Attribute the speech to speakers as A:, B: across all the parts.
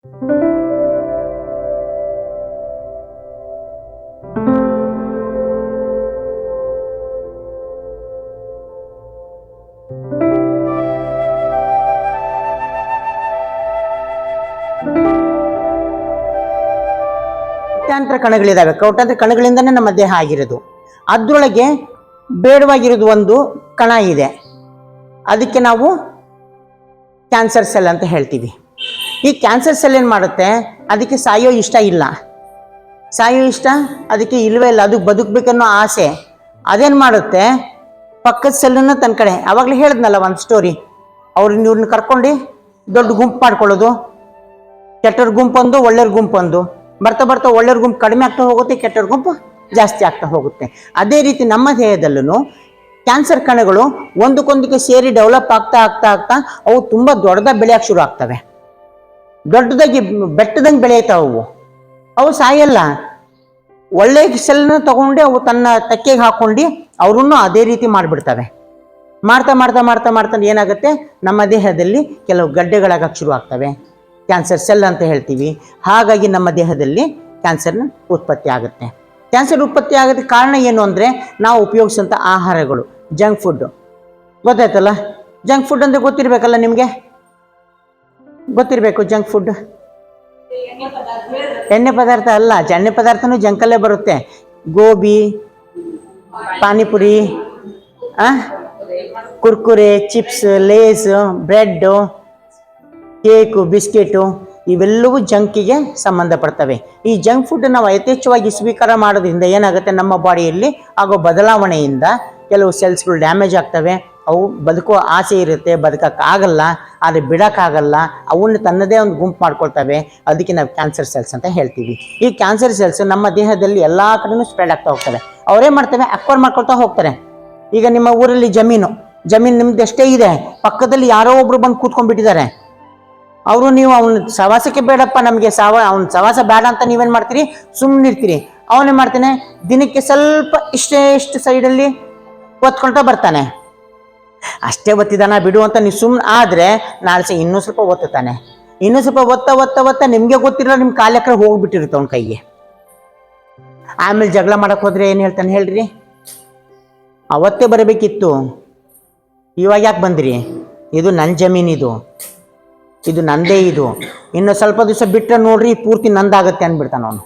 A: ಕೋಟ್ಯಾಂತರ ಕಣಗಳಿದ್ದಾವೆ. ಕೋಟ್ಯಾಂತರ ಕಣಗಳಿಂದನೇ ನಮ್ಮ ದೇಹ ಆಗಿರೋದು. ಅದರೊಳಗೆ ಬೇಡವಾಗಿರೋದು ಒಂದು ಕಣ ಇದೆ, ಅದಕ್ಕೆ ನಾವು ಕ್ಯಾನ್ಸರ್ ಸೆಲ್ ಅಂತ ಹೇಳ್ತೀವಿ. ಈ ಕ್ಯಾನ್ಸರ್ ಸೆಲ್ ಏನು ಮಾಡುತ್ತೆ, ಅದಕ್ಕೆ ಸಾಯೋ ಇಷ್ಟ ಇಲ್ಲ, ಅದಕ್ಕೆ ಇಲ್ಲವೇ ಇಲ್ಲ, ಅದು ಬದುಕಬೇಕನ್ನೋ ಆಸೆ. ಅದೇನು ಮಾಡುತ್ತೆ, ಪಕ್ಕದ ಸೆಲ್ಲನ್ನು ತನ್ನ ಕಡೆ, ಆವಾಗಲೇ ಹೇಳಿದ್ನಲ್ಲ ಒಂದು ಸ್ಟೋರಿ, ಇವ್ರನ್ನ ಕರ್ಕೊಂಡು ದೊಡ್ಡ ಗುಂಪು ಮಾಡ್ಕೊಳ್ಳೋದು, ಕೆಟ್ಟವ್ರ ಗುಂಪೊಂದು ಒಳ್ಳೆಯವ್ರ ಗುಂಪೊಂದು, ಬರ್ತಾ ಬರ್ತಾ ಒಳ್ಳೆಯವ್ರ ಗುಂಪು ಕಡಿಮೆ ಆಗ್ತಾ ಹೋಗುತ್ತೆ, ಕೆಟ್ಟವ್ರ ಗುಂಪು ಜಾಸ್ತಿ ಆಗ್ತಾ ಹೋಗುತ್ತೆ. ಅದೇ ರೀತಿ ನಮ್ಮ ದೇಹದಲ್ಲೂ ಕ್ಯಾನ್ಸರ್ ಕಣಗಳು ಒಂದಕ್ಕೊಂದಕ್ಕೆ ಸೇರಿ ಡೆವಲಪ್ ಆಗ್ತಾ ಆಗ್ತಾ ಆಗ್ತಾ ಅವು ತುಂಬ ದೊಡ್ಡದಾಗಿ ಬೆಳೆಯೋಕ್ಕೆ ಶುರು ಆಗ್ತವೆ. ದೊಡ್ಡದಾಗಿ ಬೆಟ್ಟದಂಗೆ ಬೆಳೆಯುತ್ತವೆ. ಅವು ಸಾಯಲ್ಲ, ಒಳ್ಳೆ ಸೆಲ್ನ ತಗೊಂಡು ಅವು ತನ್ನ ತೆಕ್ಕೆಗೆ ಹಾಕೊಂಡು ಅವ್ರನ್ನೂ ಅದೇ ರೀತಿ ಮಾಡಿಬಿಡ್ತವೆ. ಮಾಡ್ತಾ ಮಾಡ್ತಾ ಮಾಡ್ತಾ ಮಾಡ್ತಾ ಏನಾಗುತ್ತೆ, ನಮ್ಮ ದೇಹದಲ್ಲಿ ಕೆಲವು ಗಡ್ಡೆಗಳಾಗಕ್ಕೆ ಶುರು ಆಗ್ತವೆ, ಕ್ಯಾನ್ಸರ್ ಸೆಲ್ ಅಂತ ಹೇಳ್ತೀವಿ. ಹಾಗಾಗಿ ನಮ್ಮ ದೇಹದಲ್ಲಿ ಕ್ಯಾನ್ಸರ್ನ ಉತ್ಪತ್ತಿ ಆಗುತ್ತೆ. ಕ್ಯಾನ್ಸರ್ ಉತ್ಪತ್ತಿ ಆಗೋದಕ್ಕೆ ಕಾರಣ ಏನು ಅಂದರೆ, ನಾವು ಉಪಯೋಗಿಸೋಂಥ ಆಹಾರಗಳು, ಜಂಕ್ ಫುಡ್. ಗೊತ್ತಾಯ್ತಲ್ಲ, ಜಂಕ್ ಫುಡ್ ಅಂದರೆ ಗೊತ್ತಿರಬೇಕಲ್ಲ ನಿಮಗೆ, ಗೊತ್ತಿರಬೇಕು. ಜಂಕ್ ಫುಡ್ ಎಣ್ಣೆ ಪದಾರ್ಥ ಅಲ್ಲ, ಎಣ್ಣೆ ಪದಾರ್ಥನೂ ಜಂಕಲ್ಲೇ ಬರುತ್ತೆ. Gobi, panipuri, Kurkure, chips, Lay's, bread, cake, biscuit, ಇವೆಲ್ಲವೂ ಜಂಕಿಗೆ ಸಂಬಂಧಪಡ್ತವೆ. ಈ ಜಂಕ್ ಫುಡ್ ನಾವು ಯಥೇಚ್ಛವಾಗಿ ಸ್ವೀಕಾರ ಮಾಡೋದ್ರಿಂದ ಏನಾಗುತ್ತೆ, ನಮ್ಮ ಬಾಡಿಯಲ್ಲಿ ಆಗೋ ಬದಲಾವಣೆಯಿಂದ ಕೆಲವು ಸೆಲ್ಸ್ಗಳು ಡ್ಯಾಮೇಜ್ ಆಗ್ತವೆ. ಅವು ಬದುಕೋ ಆಸೆ ಇರುತ್ತೆ, ಬದುಕೋಕ್ಕಾಗಲ್ಲ, ಆದರೆ ಬಿಡೋಕ್ಕಾಗಲ್ಲ, ಅವನ್ನ ತನ್ನದೇ ಒಂದು ಗುಂಪು ಮಾಡ್ಕೊಳ್ತವೆ. ಅದಕ್ಕೆ ನಾವು ಕ್ಯಾನ್ಸರ್ ಸೆಲ್ಸ್ ಅಂತ ಹೇಳ್ತೀವಿ. ಈ ಕ್ಯಾನ್ಸರ್ ಸೆಲ್ಸ್ ನಮ್ಮ ದೇಹದಲ್ಲಿ ಎಲ್ಲ ಕಡೆನೂ ಸ್ಪ್ರೆಡ್ ಆಗ್ತಾ ಹೋಗ್ತವೆ. ಅವರೇ ಮಾಡ್ತವೆ, ಅಕ್ವೈರ್ ಮಾಡ್ಕೊಳ್ತಾ ಹೋಗ್ತಾರೆ. ಈಗ ನಿಮ್ಮ ಊರಲ್ಲಿ ಜಮೀನು ನಿಮ್ದು ಎಷ್ಟೇ ಇದೆ, ಪಕ್ಕದಲ್ಲಿ ಯಾರೋ ಒಬ್ರು ಬಂದು ಕೂತ್ಕೊಂಡ್ಬಿಟ್ಟಿದ್ದಾರೆ. ಅವರು ನೀವು ಅವನ ಸವಾಸಕ್ಕೆ ಬೇಡಪ್ಪ, ನಮಗೆ ಅವನ ಸವಾಸ ಬೇಡ ಅಂತ ನೀವೇನು ಮಾಡ್ತೀರಿ, ಸುಮ್ಮನಿರ್ತೀರಿ. ಅವನೇ ಮಾಡ್ತಾನೆ, ದಿನಕ್ಕೆ ಸ್ವಲ್ಪ ಇಷ್ಟು ಸೈಡಲ್ಲಿ ಒತ್ಕೊಳ್ತಾ ಬರ್ತಾನೆ. ಅಷ್ಟೇ ಒತ್ತಿದಾನ ಬಿಡು ಅಂತ ನೀವು ಸುಮ್ಮನೆ ಆದರೆ ನಾಳೆ ಇನ್ನೂ ಸ್ವಲ್ಪ ಒತ್ತುತ್ತಾನೆ. ಇನ್ನೂ ಸ್ವಲ್ಪ ಒತ್ತ ನಿಮಗೆ ಗೊತ್ತಿರಲ್ಲ, ನಿಮ್ಮ ಕಾಲಕ್ಕೆ ಹೋಗ್ಬಿಟ್ಟಿರುತ್ತೆ ಅವನ ಕೈಗೆ. ಆಮೇಲೆ ಜಗಳ ಮಾಡಕ್ಕೆ ಹೋದ್ರೆ ಏನು ಹೇಳ್ತಾನೆ ಹೇಳ್ರಿ, ಅವತ್ತೇ ಬರಬೇಕಿತ್ತು, ಇವಾಗ ಯಾಕೆ ಬಂದ್ರಿ, ಇದು ನನ್ನ ಜಮೀನಿದು, ಇದು ನಂದೇ, ಇದು ಇನ್ನು ಸ್ವಲ್ಪ ದಿವಸ ಬಿಟ್ಟರೆ ನೋಡ್ರಿ ಪೂರ್ತಿ ನಂದಾಗತ್ತೆ ಅಂದ್ಬಿಡ್ತಾನೆ ಅವನು.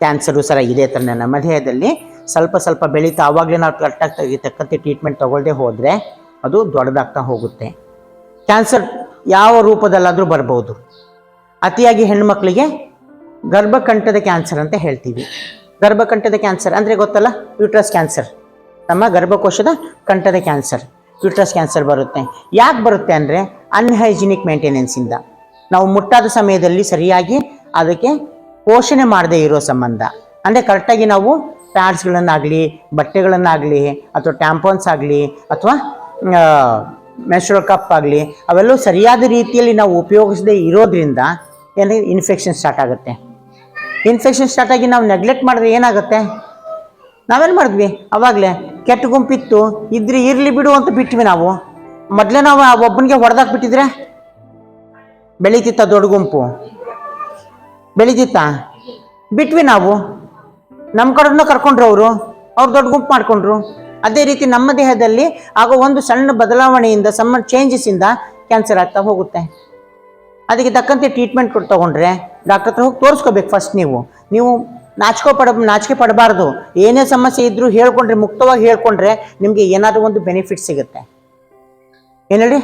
A: ಕ್ಯಾನ್ಸರು ಸರ ಇದೇ ಥರನೇ ನಮ್ಮ ದೇಹದಲ್ಲಿ ಸ್ವಲ್ಪ ಸ್ವಲ್ಪ ಬೆಳೀತಾ, ಆವಾಗಲೇ ನಾವು ಕರೆಕ್ಟಾಗಿ ತಕ್ಕಂತೆ ಟ್ರೀಟ್ಮೆಂಟ್ ತೊಗೊಳ್ಳದೆ ಹೋದರೆ ಅದು ದೊಡ್ಡದಾಗ್ತಾ ಹೋಗುತ್ತೆ. ಕ್ಯಾನ್ಸರ್ ಯಾವ ರೂಪದಲ್ಲಾದರೂ ಬರ್ಬೋದು. ಅತಿಯಾಗಿ ಹೆಣ್ಮಕ್ಳಿಗೆ ಗರ್ಭಕಂಠದ ಕ್ಯಾನ್ಸರ್ ಅಂತ ಹೇಳ್ತೀವಿ. ಗರ್ಭಕಂಠದ ಕ್ಯಾನ್ಸರ್ ಅಂದರೆ ಗೊತ್ತಲ್ಲ, ಯೂಟ್ರಸ್ ಕ್ಯಾನ್ಸರ್, ನಮ್ಮ ಗರ್ಭಕೋಶದ ಕಂಠದ ಕ್ಯಾನ್ಸರ್, ಯೂಟ್ರಸ್ ಕ್ಯಾನ್ಸರ್ ಬರುತ್ತೆ. ಯಾಕೆ ಬರುತ್ತೆ ಅಂದರೆ ಅನ್ಹೈಜಿನಿಕ್ ಮೇಂಟೆನೆನ್ಸಿಂದ, ನಾವು ಮುಟ್ಟಾದ ಸಮಯದಲ್ಲಿ ಸರಿಯಾಗಿ ಅದಕ್ಕೆ ಪೋಷಣೆ ಮಾಡದೇ ಇರೋ ಸಂಬಂಧ. ಅಂದರೆ ಕರೆಕ್ಟಾಗಿ ನಾವು ಪ್ಯಾಡ್ಸ್ಗಳನ್ನಾಗಲಿ, ಬಟ್ಟೆಗಳನ್ನಾಗಲಿ, ಅಥವಾ ಟ್ಯಾಂಪಾನ್ಸ್ ಆಗಲಿ, ಅಥವಾ ಮೆನ್ಸ್ಟ್ರುವಲ್ ಕಪ್ ಆಗಲಿ, ಅವೆಲ್ಲವೂ ಸರಿಯಾದ ರೀತಿಯಲ್ಲಿ ನಾವು ಉಪಯೋಗಿಸದೇ ಇರೋದ್ರಿಂದ ಏನಾಗಿ ಇನ್ಫೆಕ್ಷನ್ ಸ್ಟಾರ್ಟ್ ಆಗುತ್ತೆ. ಇನ್ಫೆಕ್ಷನ್ ಸ್ಟಾರ್ಟ್ ಆಗಿ ನಾವು ನೆಗ್ಲೆಕ್ಟ್ ಮಾಡಿದ್ರೆ ಏನಾಗುತ್ತೆ, ನಾವೇನು ಮಾಡಿದ್ವಿ, ಅವಾಗಲೇ ಕೆಟ್ಟ ಗುಂಪಿತ್ತು ಇದ್ರೆ ಇರಲಿ ಬಿಡು ಅಂತ ಬಿಟ್ವಿ ನಾವು. ಮೊದಲೇ ನಾವು ಆ ಒಬ್ಬನಿಗೆ ಹೊಡೆದಾಕ್ಬಿಟ್ಟಿದ್ರೆ ಬೆಳೀತಿತ್ತ, ದೊಡ್ಡ ಗುಂಪು ಬೆಳೀತಿತ್ತ, ಬಿಟ್ವಿ ನಾವು. ನಮ್ಮ ಕಡೆನೂ ಕರ್ಕೊಂಡ್ರು ಅವ್ರು ದೊಡ್ಡ ಗುಂಪು ಮಾಡ್ಕೊಂಡ್ರು. ಅದೇ ರೀತಿ ನಮ್ಮ ದೇಹದಲ್ಲಿ ಆಗೋ ಒಂದು ಸಣ್ಣ ಬದಲಾವಣೆಯಿಂದ, ಸಣ್ಣ ಚೇಂಜಸ್ಸಿಂದ ಕ್ಯಾನ್ಸರ್ ಆಗ್ತಾ ಹೋಗುತ್ತೆ. ಅದಕ್ಕೆ ತಕ್ಕಂತೆ ಟ್ರೀಟ್ಮೆಂಟ್ ತೊಗೊಂಡ್ರೆ ಡಾಕ್ಟರ್ ಹತ್ರ ಹೋಗಿ ತೋರಿಸ್ಕೋಬೇಕು. ಫಸ್ಟ್ ನೀವು ನಾಚಿಕೆ ಪಡಬಾರ್ದು. ಏನೇ ಸಮಸ್ಯೆ ಇದ್ದರೂ ಹೇಳ್ಕೊಂಡ್ರೆ, ಮುಕ್ತವಾಗಿ ಹೇಳ್ಕೊಂಡ್ರೆ ನಿಮಗೆ ಏನಾದರೂ ಒಂದು ಬೆನಿಫಿಟ್ ಸಿಗುತ್ತೆ. ಏನು ಹೇಳಿ,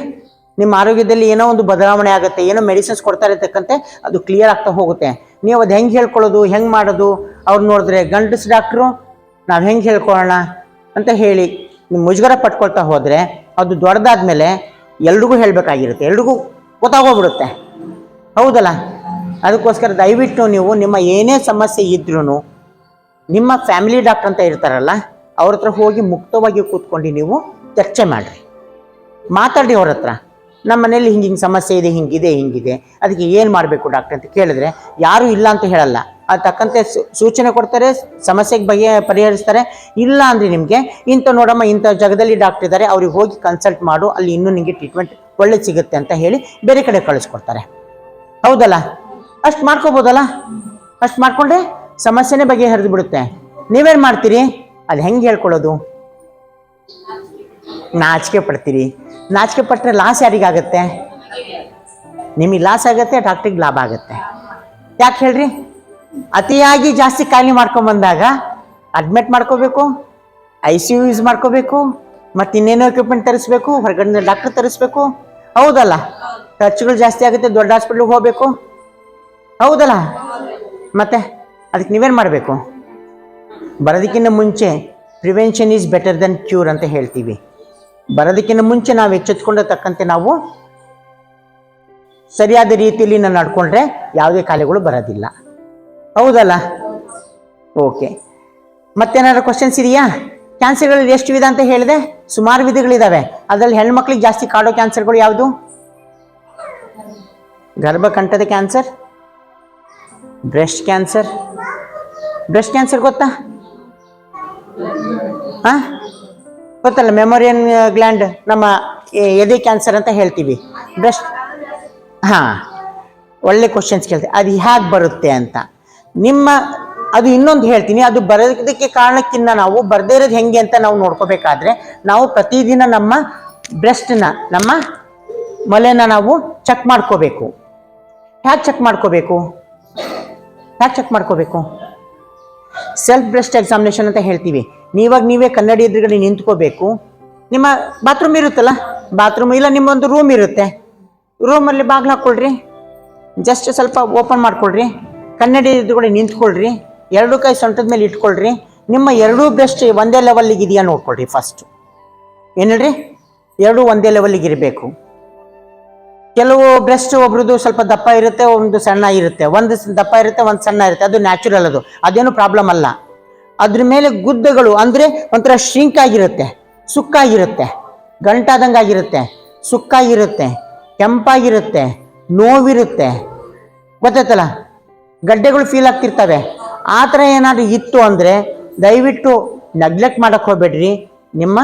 A: ನಿಮ್ಮ ಆರೋಗ್ಯದಲ್ಲಿ ಏನೋ ಒಂದು ಬದಲಾವಣೆ ಆಗುತ್ತೆ, ಏನೋ ಮೆಡಿಸಿನ್ಸ್ ಕೊಡ್ತಾ ಇರತಕ್ಕಂತೆ ಅದು ಕ್ಲಿಯರ್ ಆಗ್ತಾ ಹೋಗುತ್ತೆ. ನೀವು ಅದು ಹೆಂಗೆ ಹೇಳ್ಕೊಳ್ಳೋದು, ಹೆಂಗೆ ಮಾಡೋದು, ಅವ್ರು ನೋಡಿದ್ರೆ ಗಂಡಸು ಡಾಕ್ಟ್ರು ನಾವು ಹೆಂಗೆ ಹೇಳ್ಕೊಳ್ಳೋಣ ಅಂತ ಹೇಳಿ ನೀವು ಮುಜುಗರ ಪಟ್ಕೊಳ್ತಾ ಹೋದರೆ ಅದು ದೊಡ್ಡದಾದ್ಮೇಲೆ ಎಲ್ರಿಗೂ ಹೇಳಬೇಕಾಗಿರುತ್ತೆ, ಎಲ್ರಿಗೂ ಗೊತ್ತಾಗೋಗ್ಬಿಡುತ್ತೆ. ಹೌದಲ್ಲ? ಅದಕ್ಕೋಸ್ಕರ ದಯವಿಟ್ಟು ನೀವು ನಿಮ್ಮ ಏನೇ ಸಮಸ್ಯೆ ಇದ್ರೂ ನಿಮ್ಮ ಫ್ಯಾಮಿಲಿ ಡಾಕ್ಟರ್ ಅಂತ ಇರ್ತಾರಲ್ಲ, ಅವ್ರ ಹತ್ರ ಹೋಗಿ ಮುಕ್ತವಾಗಿ ಕೂತ್ಕೊಂಡು ನೀವು ಚರ್ಚೆ ಮಾಡಿರಿ, ಮಾತಾಡಿ ಅವ್ರ ಹತ್ರ. ನಮ್ಮ ಮನೇಲಿ ಹಿಂಗೆ ಸಮಸ್ಯೆ ಇದೆ, ಹಿಂಗಿದೆ, ಅದಕ್ಕೆ ಏನು ಮಾಡಬೇಕು ಡಾಕ್ಟರ್ ಅಂತ ಕೇಳಿದ್ರೆ ಯಾರೂ ಇಲ್ಲ ಅಂತ ಹೇಳಲ್ಲ. ಅದು ತಕ್ಕಂತೆ ಸೂಚನೆ ಕೊಡ್ತಾರೆ, ಸಮಸ್ಯೆಗೆ ಪರಿಹರಿಸ್ತಾರೆ. ಇಲ್ಲ ಅಂದರೆ ನಿಮಗೆ ಇಂಥ ನೋಡಮ್ಮ, ಇಂಥ ಜಾಗದಲ್ಲಿ ಡಾಕ್ಟರ್ ಇದ್ದಾರೆ, ಅವ್ರಿಗೆ ಹೋಗಿ ಕನ್ಸಲ್ಟ್ ಮಾಡು, ಅಲ್ಲಿ ಇನ್ನೂ ನಿಮಗೆ ಟ್ರೀಟ್ಮೆಂಟ್ ಒಳ್ಳೆ ಸಿಗುತ್ತೆ ಅಂತ ಹೇಳಿ ಬೇರೆ ಕಡೆ ಕಳಿಸ್ಕೊಡ್ತಾರೆ. ಹೌದಲ್ಲ? ಅಷ್ಟು ಮಾಡ್ಕೋಬೋದಲ್ಲ, ಅಷ್ಟು ಮಾಡ್ಕೊಂಡ್ರೆ ಸಮಸ್ಯೆನೇ ಬಗೆಹರಿದು ಬಿಡುತ್ತೆ. ನೀವೇನು ಮಾಡ್ತೀರಿ? ಅದು ಹೆಂಗೆ ಹೇಳ್ಕೊಳ್ಳೋದು? ನಾಚಿಕೆ ಪಡ್ತೀರಿ. ನಾಚಿಕೆ ಪಟ್ಟರೆ ಲಾಸ್ ಯಾರಿಗಾಗತ್ತೆ? ನಿಮಗೆ ಲಾಸ್ ಆಗುತ್ತೆ, ಡಾಕ್ಟ್ರಿಗೆ ಲಾಭ ಆಗುತ್ತೆ. ಯಾಕೆ ಹೇಳ್ರಿ? ಅತಿಯಾಗಿ ಜಾಸ್ತಿ ಕಾಯಿಲೆ ಮಾಡ್ಕೊಂಬಂದಾಗ ಅಡ್ಮಿಟ್ ಮಾಡ್ಕೋಬೇಕು, ICU ಯೂಸ್ ಮಾಡ್ಕೋಬೇಕು, ಮತ್ತು ಇನ್ನೇನೋ ಎಕ್ವಿಪ್ಮೆಂಟ್ ತರಿಸ್ಬೇಕು, ಹೊರಗಡೆ ಡಾಕ್ಟರ್ ತರಿಸ್ಬೇಕು. ಹೌದಲ್ಲ? ಖರ್ಚುಗಳು ಜಾಸ್ತಿ ಆಗುತ್ತೆ, ದೊಡ್ಡ ಹಾಸ್ಪಿಟ್ಲಿಗೆ ಹೋಗಬೇಕು. ಹೌದಲ್ಲ? ಮತ್ತೆ ಅದಕ್ಕೆ ನೀವೇನು ಮಾಡಬೇಕು? ಬರೋದಕ್ಕಿಂತ ಮುಂಚೆ prevention is better then cure ಅಂತ ಹೇಳ್ತೀವಿ. ಬರೋದಕ್ಕಿಂತ ಮುಂಚೆ ನಾವು ಎಚ್ಚೆತ್ಕೊಂಡ ತಕ್ಕಂತೆ ನಾವು ಸರಿಯಾದ ರೀತಿಯಲ್ಲಿ ನಾವು ನಡ್ಕೊಂಡ್ರೆ ಯಾವುದೇ ಕಾಯಿಲೆಗಳು ಬರೋದಿಲ್ಲ. ಹೌದಲ್ಲ? ಓಕೆ, ಮತ್ತೇನಾದ್ರು ಕ್ವಶನ್ಸ್ ಇದೆಯಾ? ಕ್ಯಾನ್ಸರ್ಗಳಲ್ಲಿ ಎಷ್ಟು ವಿಧ ಅಂತ ಹೇಳಿದೆ? ಸುಮಾರು ವಿಧಗಳಿದ್ದಾವೆ. ಅದರಲ್ಲಿ ಹೆಣ್ಮಕ್ಳಿಗೆ ಜಾಸ್ತಿ ಕಾಡೋ ಕ್ಯಾನ್ಸರ್ಗಳು ಯಾವುದು? ಗರ್ಭಕಂಠದ cancer, breast cancer. Breast cancer ಗೊತ್ತಾ? ಹಾಂ, ಗೊತ್ತಲ್ಲ, ಮೆಮೊರಿಯನ್ ಗ್ಲ್ಯಾಂಡ್, ನಮ್ಮ ಎದೆ ಕ್ಯಾನ್ಸರ್ ಅಂತ ಹೇಳ್ತೀವಿ. ಬ್ರೆಸ್ಟ್, ಹಾಂ, ಒಳ್ಳೆ ಕ್ವಶನ್ಸ್ ಕೇಳ್ತೀವಿ. ಅದು ಹೇಗೆ ಬರುತ್ತೆ ಅಂತ ಅದು ಇನ್ನೊಂದು ಹೇಳ್ತೀನಿ. ಅದು ಬರೋದಕ್ಕೆ ಕಾರಣಕ್ಕಿಂತ ನಾವು ಬರದೇ ಇರೋದು ಹೆಂಗೆ ಅಂತ ನಾವು ನೋಡ್ಕೋಬೇಕಾದ್ರೆ ನಾವು ಪ್ರತಿದಿನ ನಮ್ಮ ಬ್ರೆಸ್ಟ್ನ, ನಮ್ಮ ಮೊಲೆನ ನಾವು ಚೆಕ್ ಮಾಡ್ಕೋಬೇಕು. ಹೇಗೆ ಚೆಕ್ ಮಾಡ್ಕೋಬೇಕು? ಸೆಲ್ಫ್ ಬ್ರೆಸ್ಟ್ ಎಕ್ಸಾಮಿನೇಷನ್ ಅಂತ ಹೇಳ್ತೀವಿ. ನೀವೇ ಕನ್ನಡಿ ಎದುರುಗಡೆ ನಿಂತ್ಕೋಬೇಕು. ನಿಮ್ಮ ಬಾತ್ರೂಮ್ ಇರುತ್ತಲ್ಲ, ಬಾತ್ರೂಮ್ ಇಲ್ಲ, ನಿಮ್ಮೊಂದು ರೂಮ್ ಇರುತ್ತೆ, ರೂಮಲ್ಲಿ ಬಾಗಿಲು ಹಾಕ್ಕೊಳ್ರಿ, ಜಸ್ಟ್ ಸ್ವಲ್ಪ ಓಪನ್ ಮಾಡ್ಕೊಳ್ರಿ, ಕನ್ನಡಿ ಎದುರುಗಡೆ ನಿಂತ್ಕೊಳ್ರಿ, ಎರಡೂ ಕೈ ಸೊಂಟದ ಮೇಲೆ ಇಟ್ಕೊಳ್ರಿ. ನಿಮ್ಮ ಎರಡೂ ಬ್ರೆಸ್ಟ್ ಒಂದೇ ಲೆವೆಲ್ಲಿಗೆ ಇದೆಯಾ ನೋಡ್ಕೊಳ್ರಿ ಫಸ್ಟ್. ಏನು ಹೇಳ್ರಿ? ಎರಡೂ ಒಂದೇ ಲೆವೆಲ್ಲಿಗೆ ಇರಬೇಕು. ಕೆಲವು ಬ್ರೆಸ್ಟ್ ಒಬ್ರದ್ದು ಸ್ವಲ್ಪ ದಪ್ಪ ಇರುತ್ತೆ, ಒಂದು ಸಣ್ಣ ಇರುತ್ತೆ, ಒಂದು ದಪ್ಪ ಇರುತ್ತೆ, ಒಂದು ಸಣ್ಣ ಇರುತ್ತೆ. ಅದು ನ್ಯಾಚುರಲ್, ಅದೇನು ಪ್ರಾಬ್ಲಮ್ ಅಲ್ಲ. ಅದ್ರ ಮೇಲೆ ಗುದ್ದಗಳು ಅಂದರೆ ಒಂಥರ ಶ್ರಿಂಕ್ ಆಗಿರುತ್ತೆ, ಸುಕ್ಕಾಗಿರುತ್ತೆ, ಗಂಟಾದಂಗಾಗಿರುತ್ತೆ, ಸುಕ್ಕಾಗಿರುತ್ತೆ, ಕೆಂಪಾಗಿರುತ್ತೆ, ನೋವಿರುತ್ತೆ, ಗೊತ್ತಾಯ್ತಲ್ಲ, ಗಡ್ಡೆಗಳು ಫೀಲ್ ಆಗ್ತಿರ್ತವೆ. ಆ ಥರ ಏನಾದರೂ ಇತ್ತು ಅಂದರೆ ದಯವಿಟ್ಟು ನೆಗ್ಲೆಕ್ಟ್ ಮಾಡೋಕ್ಕೆ ಹೋಗ್ಬೇಡ್ರಿ. ನಿಮ್ಮ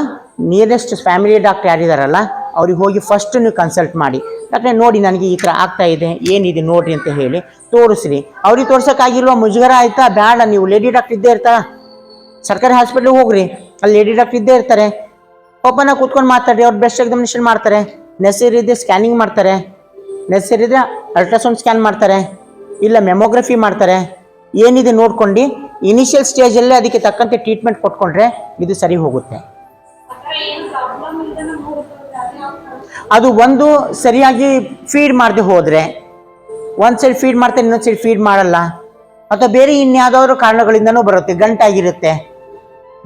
A: ನಿಯರೆಸ್ಟ್ ಫ್ಯಾಮಿಲಿ ಡಾಕ್ಟರ್ ಯಾರಿದಾರಲ್ಲ ಅವ್ರಿಗೆ ಹೋಗಿ ಫಸ್ಟ್ ನೀವು ಕನ್ಸಲ್ಟ್ ಮಾಡಿ. ಯಾಕಂದರೆ ನೋಡಿ, ನನಗೆ ಈ ಥರ ಆಗ್ತಾ ಇದೆ, ಏನಿದೆ ನೋಡ್ರಿ ಅಂತ ಹೇಳಿ ತೋರಿಸ್ರಿ. ಅವ್ರಿಗೆ ತೋರ್ಸೋಕ್ಕಾಗಿಲ್ವ, ಮುಜುಗರ ಆಯಿತಾ? ಬೇಡ, ನೀವು ಲೇಡಿ ಡಾಕ್ಟರ್ ಇದ್ದೇ ಇರ್ತಾ, ಸರ್ಕಾರಿ ಹಾಸ್ಪಿಟ್ಲಿಗೆ ಹೋಗ್ರಿ, ಅಲ್ಲಿ ಲೇಡಿ ಡಾಕ್ಟರ್ ಇದ್ದೇ ಇರ್ತಾರೆ. ಓಪನಾಗಿ ಕೂತ್ಕೊಂಡು ಮಾತಾಡ್ರಿ, ಅವ್ರು ಬ್ರೆಸ್ಟ್ ಎಕ್ಸಾಮಿನೇಷನ್ ಮಾಡ್ತಾರೆ, ನೆಸರಿ ಇದೆ ಸ್ಕ್ಯಾನಿಂಗ್ ಮಾಡ್ತಾರೆ, ನೆಸರಿ ಇದೆ ಅಲ್ಟ್ರಾಸೌಂಡ್ ಸ್ಕ್ಯಾನ್ ಮಾಡ್ತಾರೆ, ಇಲ್ಲ ಮೆಮೊಗ್ರಫಿ ಮಾಡ್ತಾರೆ. ಏನಿದೆ ನೋಡ್ಕೊಂಡು ಇನಿಷಿಯಲ್ ಸ್ಟೇಜಲ್ಲೇ ಅದಕ್ಕೆ ತಕ್ಕಂತೆ ಟ್ರೀಟ್ಮೆಂಟ್ ಕೊಟ್ಕೊಂಡ್ರೆ ಇದು ಸರಿ ಹೋಗುತ್ತೆ. ಅದು ಒಂದು ಸರಿಯಾಗಿ ಫೀಡ್ ಮಾಡದೆ ಹೋದರೆ, ಒಂದು ಸೈಡ್ ಫೀಡ್ ಮಾಡ್ತಾರೆ, ಇನ್ನೊಂದು ಸೈಡ್ ಫೀಡ್ ಮಾಡಲ್ಲ, ಅಥವಾ ಬೇರೆ ಇನ್ಯಾವುದಾದ್ರು ಕಾರಣಗಳಿಂದನೂ ಬರುತ್ತೆ. ಗಂಟಾಗಿರುತ್ತೆ,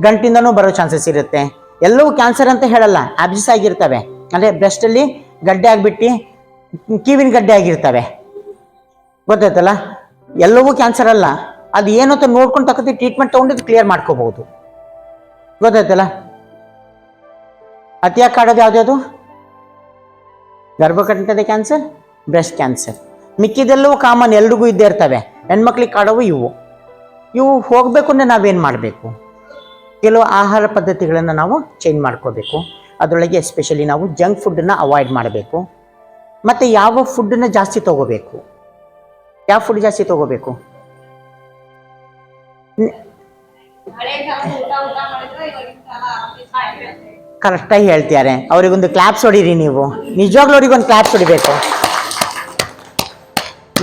A: ಗಂಟಿಂದನೂ ಬರೋ ಚಾನ್ಸಸ್ ಇರುತ್ತೆ. ಎಲ್ಲವೂ ಕ್ಯಾನ್ಸರ್ ಅಂತ ಹೇಳಲ್ಲ, ಆಬ್ಸಿಸ್ ಆಗಿರ್ತವೆ, ಅಂದರೆ ಬ್ರೆಸ್ಟಲ್ಲಿ ಗಡ್ಡೆ ಆಗಿಬಿಟ್ಟು ಕಿವಿನ ಗಡ್ಡೆ ಆಗಿರ್ತವೆ, ಗೊತ್ತಾಯ್ತಲ್ಲ. ಎಲ್ಲವೂ ಕ್ಯಾನ್ಸರ್ ಅಲ್ಲ. ಅದು ಏನು ಅಂತ ನೋಡ್ಕೊಂಡು ತಕ್ಕಂತೆ ಟ್ರೀಟ್ಮೆಂಟ್ ತೊಗೊಂಡು ಕ್ಲಿಯರ್ ಮಾಡ್ಕೋಬಹುದು, ಗೊತ್ತಾಯ್ತಲ್ಲ. ಅತಿಯಾಗಿ ಕಾಡೋದು ಯಾವುದ್ಯಾವುದು? ಗರ್ಭಕಂಠದ ಕ್ಯಾನ್ಸರ್, ಬ್ರೆಸ್ಟ್ ಕ್ಯಾನ್ಸರ್. ಮಿಕ್ಕಿದೆಲ್ಲವೂ ಕಾಮನ್, ಎಲ್ರಿಗೂ ಇದ್ದೇ ಇರ್ತವೆ. ಹೆಣ್ಮಕ್ಳಿಗೆ ಕಾಡೋವು ಇವು ಹೋಗಬೇಕು ಅಂದರೆ ನಾವೇನು ಮಾಡಬೇಕು? ಕೆಲವು ಆಹಾರ ಪದ್ಧತಿಗಳನ್ನು ನಾವು ಚೇಂಜ್ ಮಾಡ್ಕೋಬೇಕು. ಅದರೊಳಗೆ ಎಸ್ಪೆಷಲಿ ನಾವು ಜಂಕ್ ಫುಡ್ಡನ್ನು ಅವಾಯ್ಡ್ ಮಾಡಬೇಕು. ಮತ್ತು ಯಾವ ಫುಡ್ಡನ್ನು ಜಾಸ್ತಿ ತೊಗೋಬೇಕು, ಯಾವ ಫುಡ್ ಜಾಸ್ತಿ ತೊಗೋಬೇಕು? ಕರೆಕ್ಟಾಗಿ ಹೇಳ್ತಿದ್ದಾರೆ. ಅವ್ರಿಗೊಂದು ಕ್ಲಾಪ್ಸ್ ಹೊಡೀರಿ ನೀವು, ನಿಜವಾಗ್ಲೂ ಅವ್ರಿಗೊಂದು ಕ್ಲಾಪ್ಸ್ ಹೊಡಿಬೇಕು.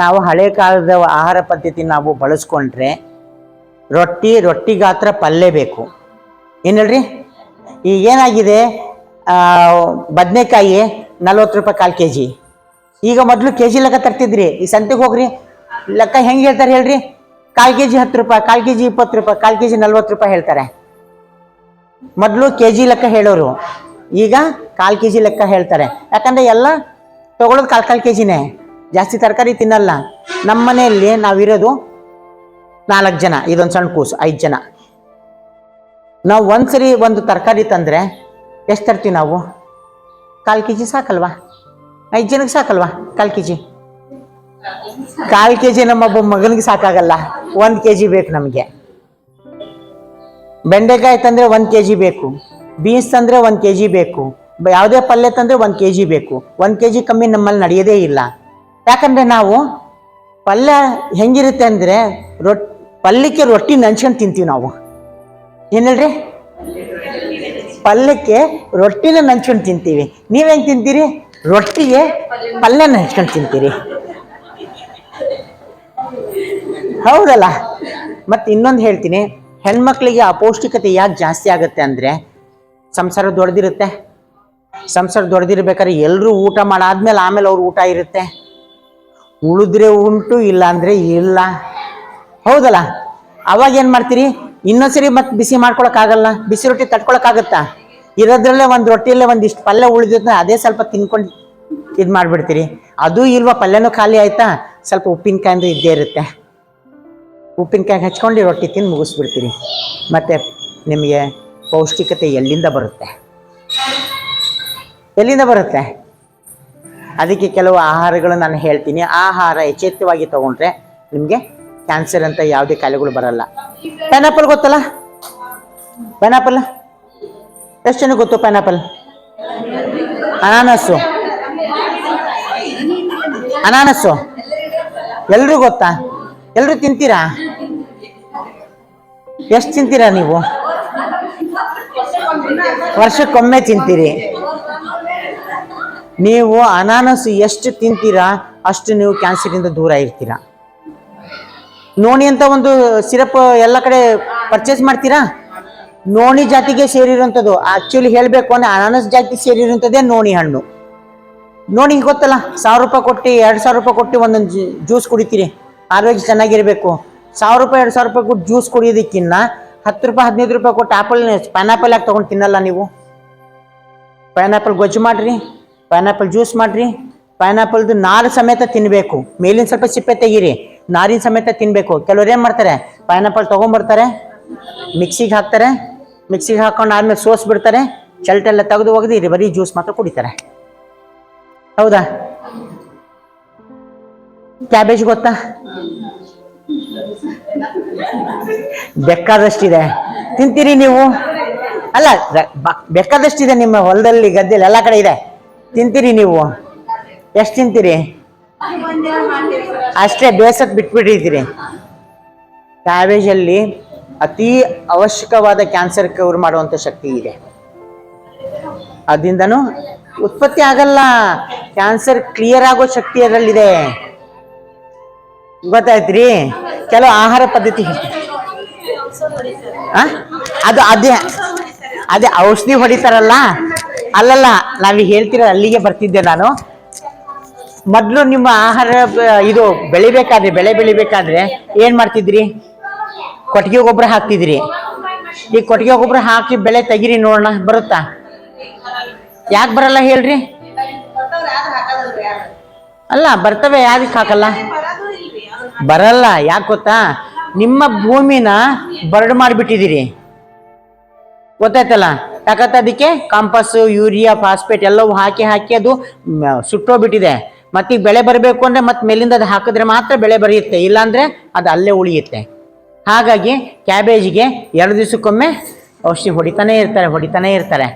A: ನಾವು ಹಳೆ ಕಾಲದ ಆಹಾರ ಪದ್ಧತಿ ನಾವು ಬಳಸ್ಕೊಂಡ್ರೆ ರೊಟ್ಟಿ ಗಾತ್ರ ಪಲ್ಯ ಬೇಕು. ಏನು ಹೇಳ್ರಿ? ಈಗೇನಾಗಿದೆ, ಬದನೆಕಾಯಿ 40 ರೂಪಾಯಿ ಕಾಲು kg. ಈಗ ಮೊದಲು kg ಲೆಕ್ಕ ತರ್ತಿದ್ರಿ. ಈ ಸಂತೆಗೆ ಹೋಗ್ರಿ, ಲೆಕ್ಕ ಹೆಂಗೆ ಹೇಳ್ತಾರೆ ಹೇಳ್ರಿ? ಕಾಲು kg 10 ರೂಪಾಯಿ, ಕಾಲು kg 20 ರೂಪಾಯಿ, ಕಾಲು kg 40 ರೂಪಾಯಿ ಹೇಳ್ತಾರೆ. ಮೊದಲು kg ಲೆಕ್ಕ ಹೇಳೋರು, ಈಗ ಕಾಲು kg ಲೆಕ್ಕ ಹೇಳ್ತಾರೆ. ಯಾಕಂದರೆ ಎಲ್ಲ ತೊಗೊಳೋದು ಕಾಲು kgನೇ, ಜಾಸ್ತಿ ತರಕಾರಿ ತಿನ್ನಲ್ಲ. ನಮ್ಮ ಮನೆಯಲ್ಲಿ ನಾವಿರೋದು 4 ಜನ, ಇದೊಂದು ಸಣ್ಣ ಕೂಸು 5 ಜನ. ನಾವು ಒಂದ್ಸರಿ ಒಂದು ತರಕಾರಿ ತಂದರೆ ಎಷ್ಟು ತರ್ತೀವಿ ನಾವು? ಕಾಲು kg ಸಾಕಲ್ವಾ? 5 ಜನಕ್ಕೆ ಸಾಕಲ್ವಾ ಕಾಲು kg? ಕಾಲು kg ನಮ್ಮೊಬ್ಬ ಮಗನಿಗೆ ಸಾಕಾಗಲ್ಲ, 1 kg ಬೇಕು ನಮಗೆ. ಬೆಂಡೆಕಾಯಿ ತಂದರೆ 1 kg ಬೇಕು, ಬೀನ್ಸ್ ತಂದರೆ 1 kg ಬೇಕು, ಯಾವುದೇ ಪಲ್ಯ ತಂದರೆ 1 kg ಬೇಕು. 1 kg ಕಮ್ಮಿ ನಮ್ಮಲ್ಲಿ ನಡೆಯೋದೇ ಇಲ್ಲ. ಯಾಕಂದರೆ ನಾವು ಪಲ್ಯ ಹೆಂಗಿರುತ್ತೆ ಅಂದರೆ ಪಲ್ಯಕ್ಕೆ ರೊಟ್ಟಿ ನಂಚ್ಕೊಂಡು ತಿಂತೀವಿ ನಾವು. ಏನು ಹೇಳ್ರಿ? ಪಲ್ಯಕ್ಕೆ ರೊಟ್ಟಿನ ನಂಚ್ಕೊಂಡು ತಿಂತೀವಿ. ನೀವು ಹೆಂಗೆ ತಿಂತೀರಿ? ರೊಟ್ಟಿಗೆ ಪಲ್ಯ ನಂಚ್ಕೊಂಡು ತಿಂತೀರಿ. ಹೌದಲ್ಲ? ಮತ್ತು ಇನ್ನೊಂದು ಹೇಳ್ತೀನಿ, ಹೆಣ್ಮಕ್ಳಿಗೆ ಅಪೌಷ್ಟಿಕತೆ ಯಾಕೆ ಜಾಸ್ತಿ ಆಗುತ್ತೆ ಅಂದರೆ ಸಂಸಾರ ದೊಡ್ಡದಿರುತ್ತೆ. ಸಂಸಾರ ದೊಡ್ಡದಿರ್ಬೇಕಾದ್ರೆ ಎಲ್ಲರೂ ಊಟ ಮಾಡಾದ್ಮೇಲೆ ಆಮೇಲೆ ಅವ್ರ ಊಟ ಇರುತ್ತೆ. ಉಳಿದ್ರೆ ಉಂಟು, ಇಲ್ಲ ಅಂದರೆ ಇಲ್ಲ. ಹೌದಲ್ಲ? ಅವಾಗ ಏನು ಮಾಡ್ತೀರಿ? ಇನ್ನೊಂದ್ಸರಿ ಮತ್ತೆ ಬಿಸಿ ಮಾಡ್ಕೊಳಕ್ಕಾಗಲ್ಲ. ಬಿಸಿ ರೊಟ್ಟಿ ತಟ್ಕೊಳಕ್ಕಾಗತ್ತಾ? ಇರೋದ್ರಲ್ಲೇ ಒಂದು ರೊಟ್ಟಿಯಲ್ಲೇ ಒಂದಿಷ್ಟು ಪಲ್ಯ ಉಳಿದಿದ್ರೆ ಅದೇ ಸ್ವಲ್ಪ ತಿನ್ಕೊಂಡು ಇದು ಮಾಡಿಬಿಡ್ತೀರಿ. ಅದೂ ಇಲ್ವಾ, ಪಲ್ಯನೂ ಖಾಲಿ ಆಯ್ತಾ, ಸ್ವಲ್ಪ ಉಪ್ಪಿನಕಾಯಿಂದ ಇದ್ದೇ ಇರುತ್ತೆ. ಉಪ್ಪಿನಕಾಯಿ ಹಚ್ಕೊಂಡು ರೊಟ್ಟಿ ತಿಂದು ಮುಗಿಸ್ಬಿಡ್ತೀರಿ. ಮತ್ತು ನಿಮಗೆ ಪೌಷ್ಟಿಕತೆ ಎಲ್ಲಿಂದ ಬರುತ್ತೆ? ಎಲ್ಲಿಂದ ಬರುತ್ತೆ? ಅದಕ್ಕೆ ಕೆಲವು ಆಹಾರಗಳು ನಾನು ಹೇಳ್ತೀನಿ. ಆಹಾರ ಎಚ್ಚೆತ್ತವಾಗಿ ತೊಗೊಂಡ್ರೆ ನಿಮಗೆ ಕ್ಯಾನ್ಸರ್ ಅಂತ ಯಾವುದೇ ಕಾಯಿಲೆಗಳು ಬರಲ್ಲ. ಪೈನಾಪಲ್ ಗೊತ್ತಲ್ಲ? ಪೈನಾಪಲ್ ಎಷ್ಟು ಜನಕ್ಕೆ ಗೊತ್ತು? ಪೈನಾಪಲ್, ಅನಾನಸ್ಸು, ಅನಾನಸ್ಸು ಎಲ್ರಿಗೂ ಗೊತ್ತಾ? ಎಲ್ಲರೂ ತಿಂತೀರಾ? ಎಷ್ಟು ತಿಂತೀರಾ ನೀವು? ವರ್ಷಕ್ಕೊಮ್ಮೆ ತಿಂತೀರಿ. ನೀವು ಅನಾನಸ್ ಎಷ್ಟು ತಿಂತೀರಾ ಅಷ್ಟು ನೀವು ಕ್ಯಾನ್ಸರಿಂದ ದೂರ ಇರ್ತೀರಾ. ನೋಣಿ ಅಂತ ಒಂದು ಸಿರಪ್ ಎಲ್ಲ ಕಡೆ ಪರ್ಚೇಸ್ ಮಾಡ್ತೀರಾ. ನೋಣಿ ಜಾತಿಗೆ ಸೇರಿರುವಂಥದ್ದು. ಆಕ್ಚುಲಿ ಹೇಳಬೇಕು ಅಂದರೆ ಅನಾನಸ್ ಜಾತಿಗೆ ಸೇರಿರುವಂಥದ್ದೇ ನೋಣಿ ಹಣ್ಣು. ನೋಣಿ ಗೊತ್ತಲ್ಲ? 1000 ರೂಪಾಯಿ ಕೊಟ್ಟು 2000 ರೂಪಾಯಿ ಕೊಟ್ಟು ಒಂದೊಂದು ಜ್ಯೂಸ್ ಕುಡಿತೀರಿ, ಆರೋಗ್ಯ ಚೆನ್ನಾಗಿರಬೇಕು. 1000 ರೂಪಾಯಿ 2000 ರೂಪಾಯಿ ಕೊಟ್ಟು ಜ್ಯೂಸ್ ಕುಡಿಯೋದಕ್ಕಿನ್ನ 10 ರೂಪಾಯಿ 15 ರೂಪಾಯಿ ಕೊಟ್ಟು ಪೈನಾಪಲ್ ಯಾಕೆ ತೊಗೊಂಡು ತಿನ್ನಲ್ಲ ನೀವು? ಪೈನಾಪಲ್ ಗೊಜ್ಜು ಮಾಡಿರಿ, ಪೈನಾಪಲ್ ಜ್ಯೂಸ್ ಮಾಡಿರಿ. ಪೈನಾಪಲ್ದು ನಾರು ಸಮೇತ ತಿನ್ನಬೇಕು. ಮೇಲಿನ ಸ್ವಲ್ಪ ಸಿಪ್ಪೆ ತೆಗೀರಿ, ನಾರಿನ ಸಮೇತ ತಿನ್ನಬೇಕು. ಕೆಲವ್ರು ಏನು ಮಾಡ್ತಾರೆ? ಪೈನಾಪಲ್ ತೊಗೊಂಬರ್ತಾರೆ, ಮಿಕ್ಸಿಗೆ ಹಾಕ್ತಾರೆ, ಮಿಕ್ಸಿಗೆ ಹಾಕೊಂಡು ಆದ್ಮೇಲೆ ಸೋಸ್ಬಿಡ್ತಾರೆ, ಚಲ್ಟೆಲ್ಲ ತೆಗೆದು ಒಗೆದು ಬರೀ ಜ್ಯೂಸ್ ಮಾತ್ರ ಕುಡಿತಾರೆ. ಹೌದಾ? ಕ್ಯಾಬೇಜ್ ಗೊತ್ತಾ? ಬೇಕಾದಷ್ಟಿದೆ, ತಿಂತೀರಿ ನೀವು? ಅಲ್ಲ, ಬೇಕಾದಷ್ಟಿದೆ ನಿಮ್ಮ ಹೊಲದಲ್ಲಿ, ಗದ್ದೆಯಲ್ಲಿ ಎಲ್ಲ ಕಡೆ ಇದೆ, ತಿಂತೀರಿ ನೀವು? ಎಷ್ಟು ತಿಂತೀರಿ? ಅಷ್ಟೇ, ಬೇಸತ್ ಬಿಟ್ಬಿಟ್ಟಿದ್ದೀರಿ. ಕ್ಯಾಬೇಜಲ್ಲಿ ಅತಿ ಅವಶ್ಯಕವಾದ ಕ್ಯಾನ್ಸರ್ ಕ್ಯೂರ್ ಮಾಡುವಂಥ ಶಕ್ತಿ ಇದೆ. ಅದರಿಂದನೂ ಉತ್ಪತ್ತಿ ಆಗಲ್ಲ, ಕ್ಯಾನ್ಸರ್ ಕ್ಲಿಯರ್ ಆಗೋ ಶಕ್ತಿ ಅದರಲ್ಲಿದೆ. ಗೊತ್ತಾಯ್ತ್ರಿ? ಕೆಲವು ಆಹಾರ ಪದ್ಧತಿ ಅದು ಅದೇ ಔಷಧಿ ಹೊಡಿತಾರಲ್ಲ, ಅಲ್ಲಲ್ಲ, ನಾವೀಗ ಹೇಳ್ತೀರ ಅಲ್ಲಿಗೆ ಬರ್ತಿದ್ದೆ ನಾನು. ಮೊದಲು ನಿಮ್ಮ ಆಹಾರ ಇದು ಬೆಳೆ ಬೆಳಿಬೇಕಾದ್ರೆ ಏನು ಮಾಡ್ತಿದ್ರಿ? ಕೊಟ್ಟಿಗೆ ಗೊಬ್ಬರ ಹಾಕ್ತಿದ್ರಿ. ಈ ಕೊಟ್ಟಿಗೆ ಗೊಬ್ಬರ ಹಾಕಿ ಬೆಳೆ ತೆಗಿರಿ ನೋಡೋಣ, ಬರುತ್ತಾ? ಯಾಕೆ ಬರಲ್ಲ ಹೇಳ್ರಿ? ಅಲ್ಲ, ಬರ್ತವೆ, ಯಾಕೆ ಹಾಕಲ್ಲ? ಬರಲ್ಲ. ಯಾಕೆ ಗೊತ್ತಾ? ನಿಮ್ಮ ಭೂಮಿನ ಬರಡು ಮಾಡಿಬಿಟ್ಟಿದ್ದೀರಿ. ಗೊತ್ತಾಯ್ತಲ್ಲ? ಯಾಕಂತ ಅದಕ್ಕೆ ಕಾಂಪಸ್, ಯೂರಿಯಾ, ಫಾಸ್ಫೇಟ್ ಎಲ್ಲವೂ ಹಾಕಿ ಅದು ಸುಟ್ಟೋಗ್ಬಿಟ್ಟಿದೆ. ಮತ್ತೀಗ ಬೆಳೆ ಬರಬೇಕು ಅಂದರೆ ಮತ್ತೆ ಮೇಲಿಂದ ಅದು ಹಾಕಿದ್ರೆ ಮಾತ್ರ ಬೆಳೆ ಬರೆಯುತ್ತೆ, ಇಲ್ಲಾಂದರೆ ಅದು ಅಲ್ಲೇ ಉಳಿಯುತ್ತೆ. ಹಾಗಾಗಿ ಕ್ಯಾಬೇಜಿಗೆ 2 ದಿವಸಕ್ಕೊಮ್ಮೆ ಔಷಧಿ ಹೊಡಿತಾನೇ ಇರ್ತಾರೆ.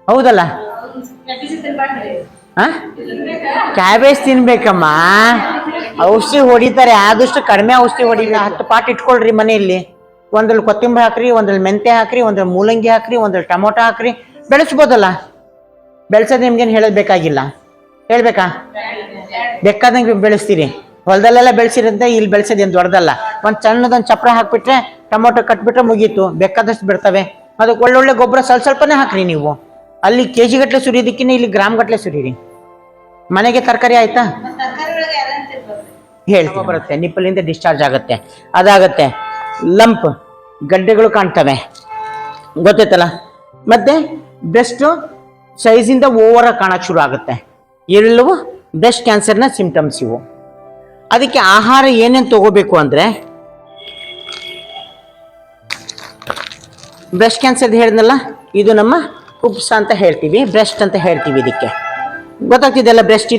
A: ಹೌದಲ್ಲ? ಕ್ಯಾಬೇಜ್ ತಿನ್ಬೇಕಮ್ಮ, ಔಷಧಿ ಹೊಡಿತಾರೆ. ಆದಷ್ಟು ಕಡಿಮೆ ಔಷಧಿ ಹೊಡಿ. 10 ಪಾಟ್ ಇಟ್ಕೊಳ್ರಿ ಮನೆಯಲ್ಲಿ. ಒಂದ್ರಲ್ಲಿ ಕೊತ್ತಂಬರಿ ಹಾಕ್ರಿ, ಒಂದ್ರಲ್ಲಿ ಮೆಂತೆ ಹಾಕ್ರಿ, ಒಂದ್ರಲ್ಲಿ ಮೂಲಂಗಿ ಹಾಕ್ರಿ, ಒಂದ್ರಲ್ಲಿ ಟೊಮೊಟೊ ಹಾಕ್ರಿ. ಬೆಳೆಸ್ಬೋದಲ್ಲ? ಬೆಳೆಸೋದು ನಿಮ್ಗೇನು ಹೇಳೋದು ಬೇಕಾಗಿಲ್ಲ. ಹೇಳ್ಬೇಕಾ? ಬೇಕಾದಂಗೆ ಬೆಳೆಸ್ತೀರಿ. ಹೊಲದಲ್ಲೆಲ್ಲ ಬೆಳೆಸಿರಂತೆ, ಇಲ್ಲಿ ಬೆಳೆಸೋದೇನು ದೊಡ್ಡದಲ್ಲ. ಒಂದು ಸಣ್ಣದೊಂದು ಚಪ್ರ ಹಾಕ್ಬಿಟ್ರೆ, ಟೊಮೊಟೊ ಕಟ್ಬಿಟ್ರೆ ಮುಗೀತು. ಬೇಕಾದಷ್ಟು ಬಿಡ್ತವೆ. ಅದಕ್ಕೆ ಒಳ್ಳೊಳ್ಳೆ ಗೊಬ್ಬರ ಸ್ವಲ್ಪನೇ ಹಾಕ್ರಿ ನೀವು. ಅಲ್ಲಿ ಕೆಜಿ ಗಟ್ಟಲೆ ಸುರಿಯೋದಕ್ಕಿಂತ ಇಲ್ಲಿ ಗ್ರಾಮ್ ಗಟ್ಟಲೆ ಸುರೀರಿ. ಮನೆಗೆ ತರಕಾರಿ ಆಯ್ತಾ? ಹೇಳ್ತೀವಿ, ಬರುತ್ತೆ. ನಿಪ್ಪಲಿಂದ ಡಿಸ್ಚಾರ್ಜ್ ಆಗುತ್ತೆ, ಅದಾಗತ್ತೆ. ಲಂಪ್ ಗಡ್ಡೆಗಳು ಕಾಣ್ತವೆ, ಗೊತ್ತೈತಲ್ಲ? ಮತ್ತೆ ಬ್ರೆಸ್ಟು ಸೈಜಿಂದ ಓವರಾಗಿ ಕಾಣಕ್ಕೆ ಶುರು ಆಗುತ್ತೆ. ಇವೆಲ್ಲವೂ ಬ್ರೆಸ್ಟ್ ಕ್ಯಾನ್ಸರ್ನ ಸಿಂಪ್ಟಮ್ಸ್ ಇವು. ಅದಕ್ಕೆ ಆಹಾರ ಏನೇನು ತಗೋಬೇಕು ಅಂದರೆ, ಬ್ರೆಸ್ಟ್ ಕ್ಯಾನ್ಸರ್ ಹೇಳಿದ್ನಲ್ಲ, ಇದು ನಮ್ಮ ಕುಬ್ಸ ಅಂತ ಹೇಳ್ತೀವಿ, ಬ್ರೆಸ್ಟ್ ಅಂತ ಹೇಳ್ತೀವಿ. ಇದಕ್ಕೆ ಗೊತ್ತಾಗ್ತಿದೆಯಲ್ಲ? ಬ್ರೆಸ್ಟ್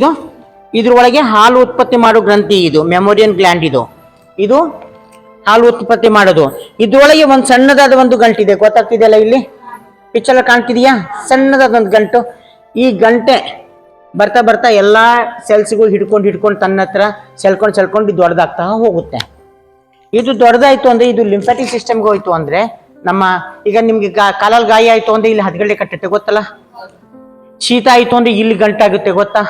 A: ಇದ್ರೊಳಗೆ ಹಾಲು ಉತ್ಪತ್ತಿ ಮಾಡೋ ಗ್ರಂಥಿ ಇದು, ಮೆಮೋರಿಯನ್ ಗ್ಲ್ಯಾಂಡ್ ಇದು ಹಾಲು ಉತ್ಪತ್ತಿ ಮಾಡೋದು. ಇದ್ರೊಳಗೆ ಒಂದು ಸಣ್ಣದಾದ ಒಂದು ಗಂಟಿದೆ, ಗೊತ್ತಾಗ್ತಿದೆಯಲ್ಲ? ಇಲ್ಲಿ ಪಿಕ್ಚರ್ ಕಾಣ್ತಿದೆಯಾ? ಸಣ್ಣದಾದ ಒಂದು ಗಂಟು. ಈ ಗಂಟೆ ಬರ್ತಾ ಬರ್ತಾ ಎಲ್ಲ ಸೆಲ್ಸ್ಗೂ ಹಿಡ್ಕೊಂಡು ತನ್ನ ಹತ್ರ ಸೆಳ್ಕೊಂಡು ದೊಡ್ಡದಾಗ್ತಾ ಹೋಗುತ್ತೆ. ಇದು ದೊಡ್ಡದಾಯ್ತು ಅಂದ್ರೆ ಇದು ಲಿಂಫ್ಯಾಟಿಕ್ ಸಿಸ್ಟಮ್ಗೆ ಹೋಯ್ತು ಅಂದ್ರೆ ನಮ್ಮ ಈಗ ನಿಮ್ಗೆ ಕಾಲಲ್ಲಿ ಗಾಯ ಆಯ್ತು ಅಂದ್ರೆ ಇಲ್ಲಿ ಹದಗಡೆ ಕಟ್ಟುತ್ತೆ ಗೊತ್ತಲ್ಲ, ಶೀತ ಆಯ್ತು ಅಂದ್ರೆ ಇಲ್ಲಿ ಗಂಟಾಗುತ್ತೆ ಗೊತ್ತಾ,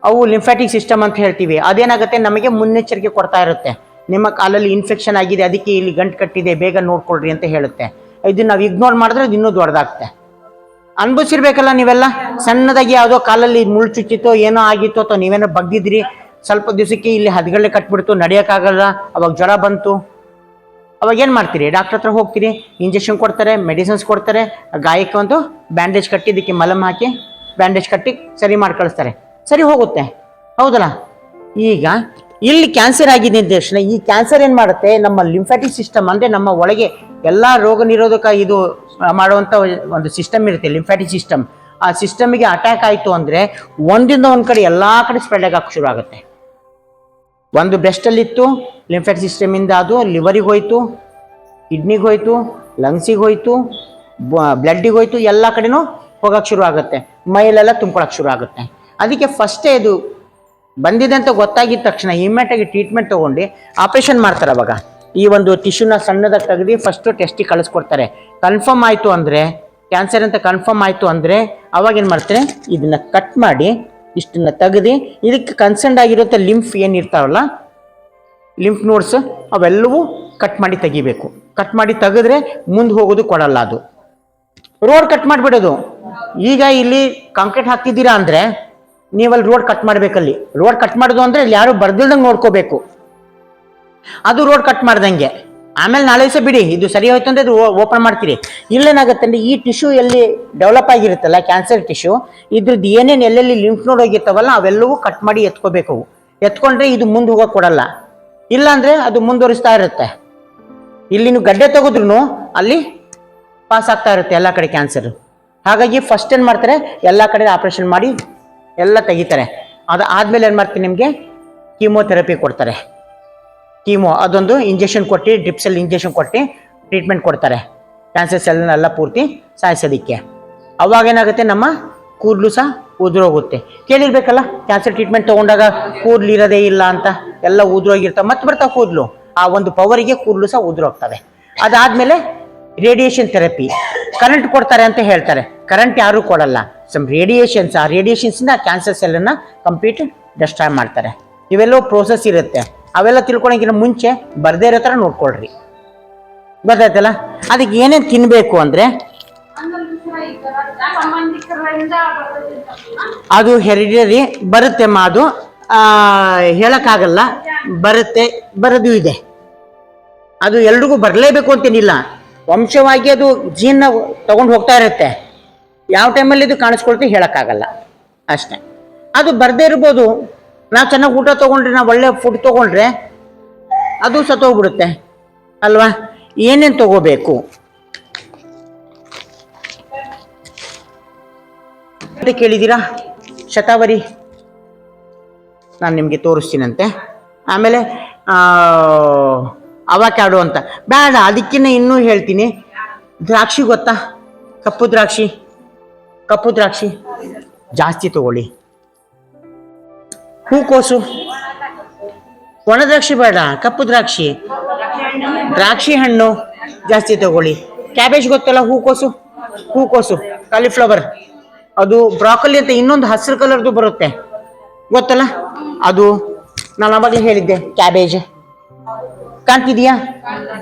A: ಅವು ಲಿಂಫ್ಯಾಟಿಕ್ ಸಿಸ್ಟಮ್ ಅಂತ ಹೇಳ್ತೀವಿ. ಅದೇನಾಗುತ್ತೆ ನಮಗೆ ಮುನ್ನೆಚ್ಚರಿಕೆ ಕೊಡ್ತಾ ಇರುತ್ತೆ, ನಿಮ್ಮ ಕಾಲಲ್ಲಿ ಇನ್ಫೆಕ್ಷನ್ ಆಗಿದೆ, ಅದಕ್ಕೆ ಇಲ್ಲಿ ಗಂಟು ಕಟ್ಟಿದೆ, ಬೇಗ ನೋಡ್ಕೊಳ್ರಿ ಅಂತ ಹೇಳುತ್ತೆ. ಇದನ್ನ ನಾವು ಇಗ್ನೋರ್ ಮಾಡಿದ್ರೆ ಅದು ಇನ್ನೂ ದೊಡ್ಡದಾಗುತ್ತೆ. ಅನ್ಭವಿಸಿರ್ಬೇಕಲ್ಲ ನೀವೆಲ್ಲ, ಸಣ್ಣದಾಗಿ ಯಾವುದೋ ಕಾಲಲ್ಲಿ ಮುಳ್ಳು ಚುಚ್ಚಿತ್ತೋ ಏನೋ ಆಗಿತ್ತು ಅಥವಾ ನೀವೇನೋ ಬಗ್ಗಿದ್ರಿ, ಸ್ವಲ್ಪ ದಿವಸಕ್ಕೆ ಇಲ್ಲಿ ಹದಗಳ್ಳೆ ಕಟ್ಬಿಡ್ತು, ನಡೆಯೋಕ್ಕಾಗಲ್ಲ, ಅವಾಗ ಜ್ವರ ಬಂತು, ಅವಾಗ ಏನು ಮಾಡ್ತೀರಿ? ಡಾಕ್ಟರ್ ಹತ್ರ ಹೋಗ್ತೀರಿ, ಇಂಜೆಕ್ಷನ್ ಕೊಡ್ತಾರೆ, ಮೆಡಿಸಿನ್ಸ್ ಕೊಡ್ತಾರೆ, ಗಾಯಕ್ಕೆ ಒಂದು ಬ್ಯಾಂಡೇಜ್ ಕಟ್ಟಿ ಇದಕ್ಕೆ ಮಲಮ್ ಹಾಕಿ ಬ್ಯಾಂಡೇಜ್ ಕಟ್ಟಿ ಸರಿ ಮಾಡಿ ಕಳಿಸ್ತಾರೆ, ಸರಿ ಹೋಗುತ್ತೆ, ಹೌದಲ್ಲ. ಈಗ ಇಲ್ಲಿ ಕ್ಯಾನ್ಸರ್ ಆಗಿದೆ ಅಂದ ತಕ್ಷಣ ಈ ಕ್ಯಾನ್ಸರ್ ಏನು ಮಾಡುತ್ತೆ, ನಮ್ಮ ಲಿಂಫ್ಯಾಟಿಕ್ ಸಿಸ್ಟಮ್ ಅಂದರೆ ನಮ್ಮ ಒಳಗೆ ಎಲ್ಲ ರೋಗ ನಿರೋಧಕ ಇದು ಮಾಡುವಂಥ ಒಂದು ಸಿಸ್ಟಮ್ ಇರುತ್ತೆ, ಲಿಂಫ್ಯಾಟಿಕ್ ಸಿಸ್ಟಮ್. ಆ ಸಿಸ್ಟಮಿಗೆ ಅಟ್ಯಾಕ್ ಆಯಿತು ಅಂದರೆ ಒಂದಿಂದ ಒಂದು ಕಡೆ ಎಲ್ಲ ಕಡೆ ಸ್ಪ್ರೆಡ್ ಆಗಕ್ಕೆ ಶುರು ಆಗುತ್ತೆ. ಒಂದು ಬ್ರೆಸ್ಟಲ್ಲಿತ್ತು, ಲಿಂಫ್ಯಾಟಿಕ್ ಸಿಸ್ಟಮಿಂದ ಅದು ಲಿವರಿಗೆ ಹೋಯ್ತು, ಕಿಡ್ನಿಗೆ ಹೋಯ್ತು, ಲಂಗ್ಸಿಗೆ ಹೋಯ್ತು, ಬ್ಲಡ್ಡಿಗೆ ಹೋಯ್ತು, ಎಲ್ಲ ಕಡೆನೂ ಹೋಗಕ್ಕೆ ಶುರು ಆಗುತ್ತೆ, ಮೈಲೆಲ್ಲ ತುಂಬ್ಕೊಳಕ್ಕೆ ಶುರು ಆಗುತ್ತೆ. ಅದಕ್ಕೆ ಫಸ್ಟೇ ಇದು ಬಂದಿದೆ ಅಂತ ಗೊತ್ತಾಗಿದ್ದ ತಕ್ಷಣ ಇಮ್ಮಿಡಿಯೇಟಾಗಿ ಟ್ರೀಟ್ಮೆಂಟ್ ತೊಗೊಂಡು ಆಪ್ರೇಷನ್ ಮಾಡ್ತಾರೆ. ಅವಾಗ ಈ ಒಂದು ಟಿಶ್ಯೂನ ಸಣ್ಣದಾಗಿ ತೆಗೆದು ಫಸ್ಟು ಟೆಸ್ಟಿಗೆ ಕಳಿಸ್ಕೊಡ್ತಾರೆ. ಕನ್ಫರ್ಮ್ ಆಯಿತು ಅಂದರೆ ಕ್ಯಾನ್ಸರ್ ಅಂತ ಕನ್ಫರ್ಮ್ ಆಯಿತು ಅಂದರೆ ಅವಾಗ ಏನು ಮಾಡ್ತಾರೆ, ಇದನ್ನು ಕಟ್ ಮಾಡಿ ಇಷ್ಟನ್ನ ತೆಗೆದು ಇದಕ್ಕೆ ಕನ್ಸರ್ನ್ ಆಗಿರುತ್ತೆ ಲಿಂಫ್ ಏನಿರ್ತಾವಲ್ಲ, ಲಿಂಫ್ ನೋಡ್ಸ್ ಅವೆಲ್ಲವೂ ಕಟ್ ಮಾಡಿ ತೆಗಿಬೇಕು. ಕಟ್ ಮಾಡಿ ತೆಗೆದ್ರೆ ಮುಂದೆ ಹೋಗೋದು ಕೊಡಲ್ಲ, ಅದು ರೋಡ್ ಕಟ್ ಮಾಡಿಬಿಡೋದು. ಈಗ ಇಲ್ಲಿ ಕಾಂಕ್ರೀಟ್ ಹಾಕ್ತಿದ್ದೀರಾ ಅಂದರೆ ನೀವಲ್ಲಿ ರೋಡ್ ಕಟ್ ಮಾಡಬೇಕಲ್ಲಿ. ರೋಡ್ ಕಟ್ ಮಾಡೋದು ಅಂದರೆ ಇಲ್ಲಿ ಯಾರು ಬರ್ದಿಲ್ದಂಗೆ ನೋಡ್ಕೋಬೇಕು, ಅದು ರೋಡ್ ಕಟ್ ಮಾಡ್ದಂಗೆ. ಆಮೇಲೆ ನಾಳೆ ದಿವಸ ಬಿಡಿ, ಇದು ಸರಿ ಹೋಯ್ತು ಅಂದರೆ ಅದು ಓಪನ್ ಮಾಡ್ತೀರಿ. ಇಲ್ಲೇನಾಗುತ್ತೆ ಅಂದರೆ ಈ ಟಿಶ್ಯೂ ಎಲ್ಲಿ ಡೆವಲಪ್ ಆಗಿರುತ್ತಲ್ಲ ಕ್ಯಾನ್ಸರ್ ಟಿಶ್ಯೂ, ಇದ್ರದ್ದು ಏನೇನು ಎಲ್ಲೆಲ್ಲಿ ಲಿಂಫ್ ನೋಡ್ ಹೋಗಿರ್ತಾವಲ್ಲ ಅವೆಲ್ಲವೂ ಕಟ್ ಮಾಡಿ ಎತ್ಕೋಬೇಕು. ಎತ್ಕೊಂಡ್ರೆ ಇದು ಮುಂದೆ ಹೋಗೋಕೆ ಕೊಡಲ್ಲ, ಇಲ್ಲಾಂದರೆ ಅದು ಮುಂದುವರಿಸ್ತಾ ಇರುತ್ತೆ. ಇಲ್ಲಿ ನೀವು ಗಡ್ಡೆ ತೆಗೆದ್ರೂ ಅಲ್ಲಿ ಪಾಸ್ ಆಗ್ತಾ ಇರುತ್ತೆ ಎಲ್ಲ ಕಡೆ ಕ್ಯಾನ್ಸರ್. ಹಾಗಾಗಿ ಫಸ್ಟ್ ಏನು ಮಾಡ್ತಾರೆ, ಎಲ್ಲ ಕಡೆ ಆಪ್ರೇಷನ್ ಮಾಡಿ ಎಲ್ಲ ತೆಗಿತಾರೆ. ಅದು ಆದಮೇಲೆ ಏನು ಮಾಡ್ತೀನಿ, ನಿಮಗೆ ಕೀಮೋಥೆರಪಿ ಕೊಡ್ತಾರೆ. ಕೀಮೋ ಅದೊಂದು ಇಂಜೆಕ್ಷನ್ ಕೊಟ್ಟು, ಡ್ರಿಪ್ಸಲ್ಲಿ ಇಂಜೆಕ್ಷನ್ ಕೊಟ್ಟು ಟ್ರೀಟ್ಮೆಂಟ್ ಕೊಡ್ತಾರೆ ಕ್ಯಾನ್ಸರ್ ಸೆಲ್ನೆಲ್ಲ ಪೂರ್ತಿ ಸಾಯಿಸೋದಕ್ಕೆ. ಅವಾಗೇನಾಗುತ್ತೆ, ನಮ್ಮ ಕೂದಲು ಸಹ ಉದುರೋಗುತ್ತೆ. ಕೇಳಿರ್ಬೇಕಲ್ಲ, ಕ್ಯಾನ್ಸರ್ ಟ್ರೀಟ್ಮೆಂಟ್ ತೊಗೊಂಡಾಗ ಕೂದಲು ಇರೋದೇ ಇಲ್ಲ ಅಂತ, ಎಲ್ಲ ಉದುರೋಗಿರ್ತಾವೆ, ಮತ್ತೆ ಬರ್ತಾವೆ ಕೂದಲು. ಆ ಒಂದು ಪವರಿಗೆ ಕೂದಲು ಸಹ ಉದುರೋಗ್ತವೆ. ಅದಾದಮೇಲೆ ರೇಡಿಯೇಷನ್ ಥೆರಪಿ, ಕರೆಂಟ್ ಕೊಡ್ತಾರೆ ಅಂತ ಹೇಳ್ತಾರೆ. ಕರೆಂಟ್ ಯಾರೂ ಕೊಡಲ್ಲ, ಸಮ್ ರೇಡಿಯೇಷನ್ಸ್. ಆ ರೇಡಿಯೇಷನ್ಸಿಂದ ಕ್ಯಾನ್ಸರ್ ಸೆಲ್ಲನ್ನು ಕಂಪ್ಲೀಟ್ ಡೆಸ್ಟ್ರಾಯ್ ಮಾಡ್ತಾರೆ. ಇವೆಲ್ಲವೂ ಪ್ರೋಸೆಸ್ ಇರುತ್ತೆ, ಅವೆಲ್ಲ ತಿಳ್ಕೊಳಕ್ಕಿಂತ ಮುಂಚೆ ಬರ್ದೇ ಇರೋ ಥರ ನೋಡ್ಕೊಳ್ರಿ, ಗೊತ್ತಾಯ್ತಲ್ಲ. ಅದಕ್ಕೆ ಏನೇನು ತಿನ್ನಬೇಕು ಅಂದರೆ, ಅದು ಹೆರಿಡರಿ ಬರುತ್ತೆಮ್ಮ, ಅದು ಹೇಳೋಕ್ಕಾಗಲ್ಲ, ಬರೋದು ಇದೆ. ಅದು ಎಲ್ರಿಗೂ ಬರಲೇಬೇಕು ಅಂತೇನಿಲ್ಲ, ವಂಶವಾಗಿ ಅದು ಜೀನ್ನ ತಗೊಂಡು ಹೋಗ್ತಾ ಇರುತ್ತೆ. ಯಾವ ಟೈಮಲ್ಲಿ ಇದು ಕಾಣಿಸ್ಕೊಳ್ತೀವಿ ಹೇಳೋಕ್ಕಾಗಲ್ಲ ಅಷ್ಟೇ. ಅದು ಬರದೇ ಇರ್ಬೋದು, ನಾವು ಚೆನ್ನಾಗಿ ಊಟ ತೊಗೊಂಡ್ರೆ, ನಾವು ಒಳ್ಳೆ ಫುಡ್ ತೊಗೊಂಡ್ರೆ ಅದು ಸತ್ತೋಗ್ಬಿಡುತ್ತೆ ಅಲ್ವಾ. ಏನೇನು ತಗೋಬೇಕು ಅಂತ ಕೇಳಿದ್ದೀರಾ? ಶತಾವರಿ ನಾನು ನಿಮಗೆ ತೋರಿಸ್ತೀನಂತೆ. ಆಮೇಲೆ ಅವಕ್ಯಾಡೋ ಅಂತ ಬೇಡ, ಅದಕ್ಕಿಂತ ಇನ್ನೂ ಹೇಳ್ತೀನಿ. ದ್ರಾಕ್ಷಿ ಗೊತ್ತಾ? ಕಪ್ಪು ದ್ರಾಕ್ಷಿ ಜಾಸ್ತಿ ತಗೊಳ್ಳಿ. ಹೂಕೋಸು, ಒಣ ದ್ರಾಕ್ಷಿ ಬೇಡ, ಕಪ್ಪು ದ್ರಾಕ್ಷಿ ಹಣ್ಣು ಜಾಸ್ತಿ ತಗೊಳ್ಳಿ. ಕ್ಯಾಬೇಜ್ ಗೊತ್ತಲ್ಲ, ಹೂಕೋಸು, ಕಾಲಿಫ್ಲವರ್, ಅದು ಬ್ರಾಕೊಲಿ ಅಂತ ಇನ್ನೊಂದು ಹಸಿರು ಕಲರ್ದು ಬರುತ್ತೆ ಗೊತ್ತಲ್ಲ, ಅದು ನಾನು ಅವಾಗಲೇ ಹೇಳಿದ್ದೆ. ಕ್ಯಾಬೇಜ್ ಕಾಣ್ತಿದೀಯಾ?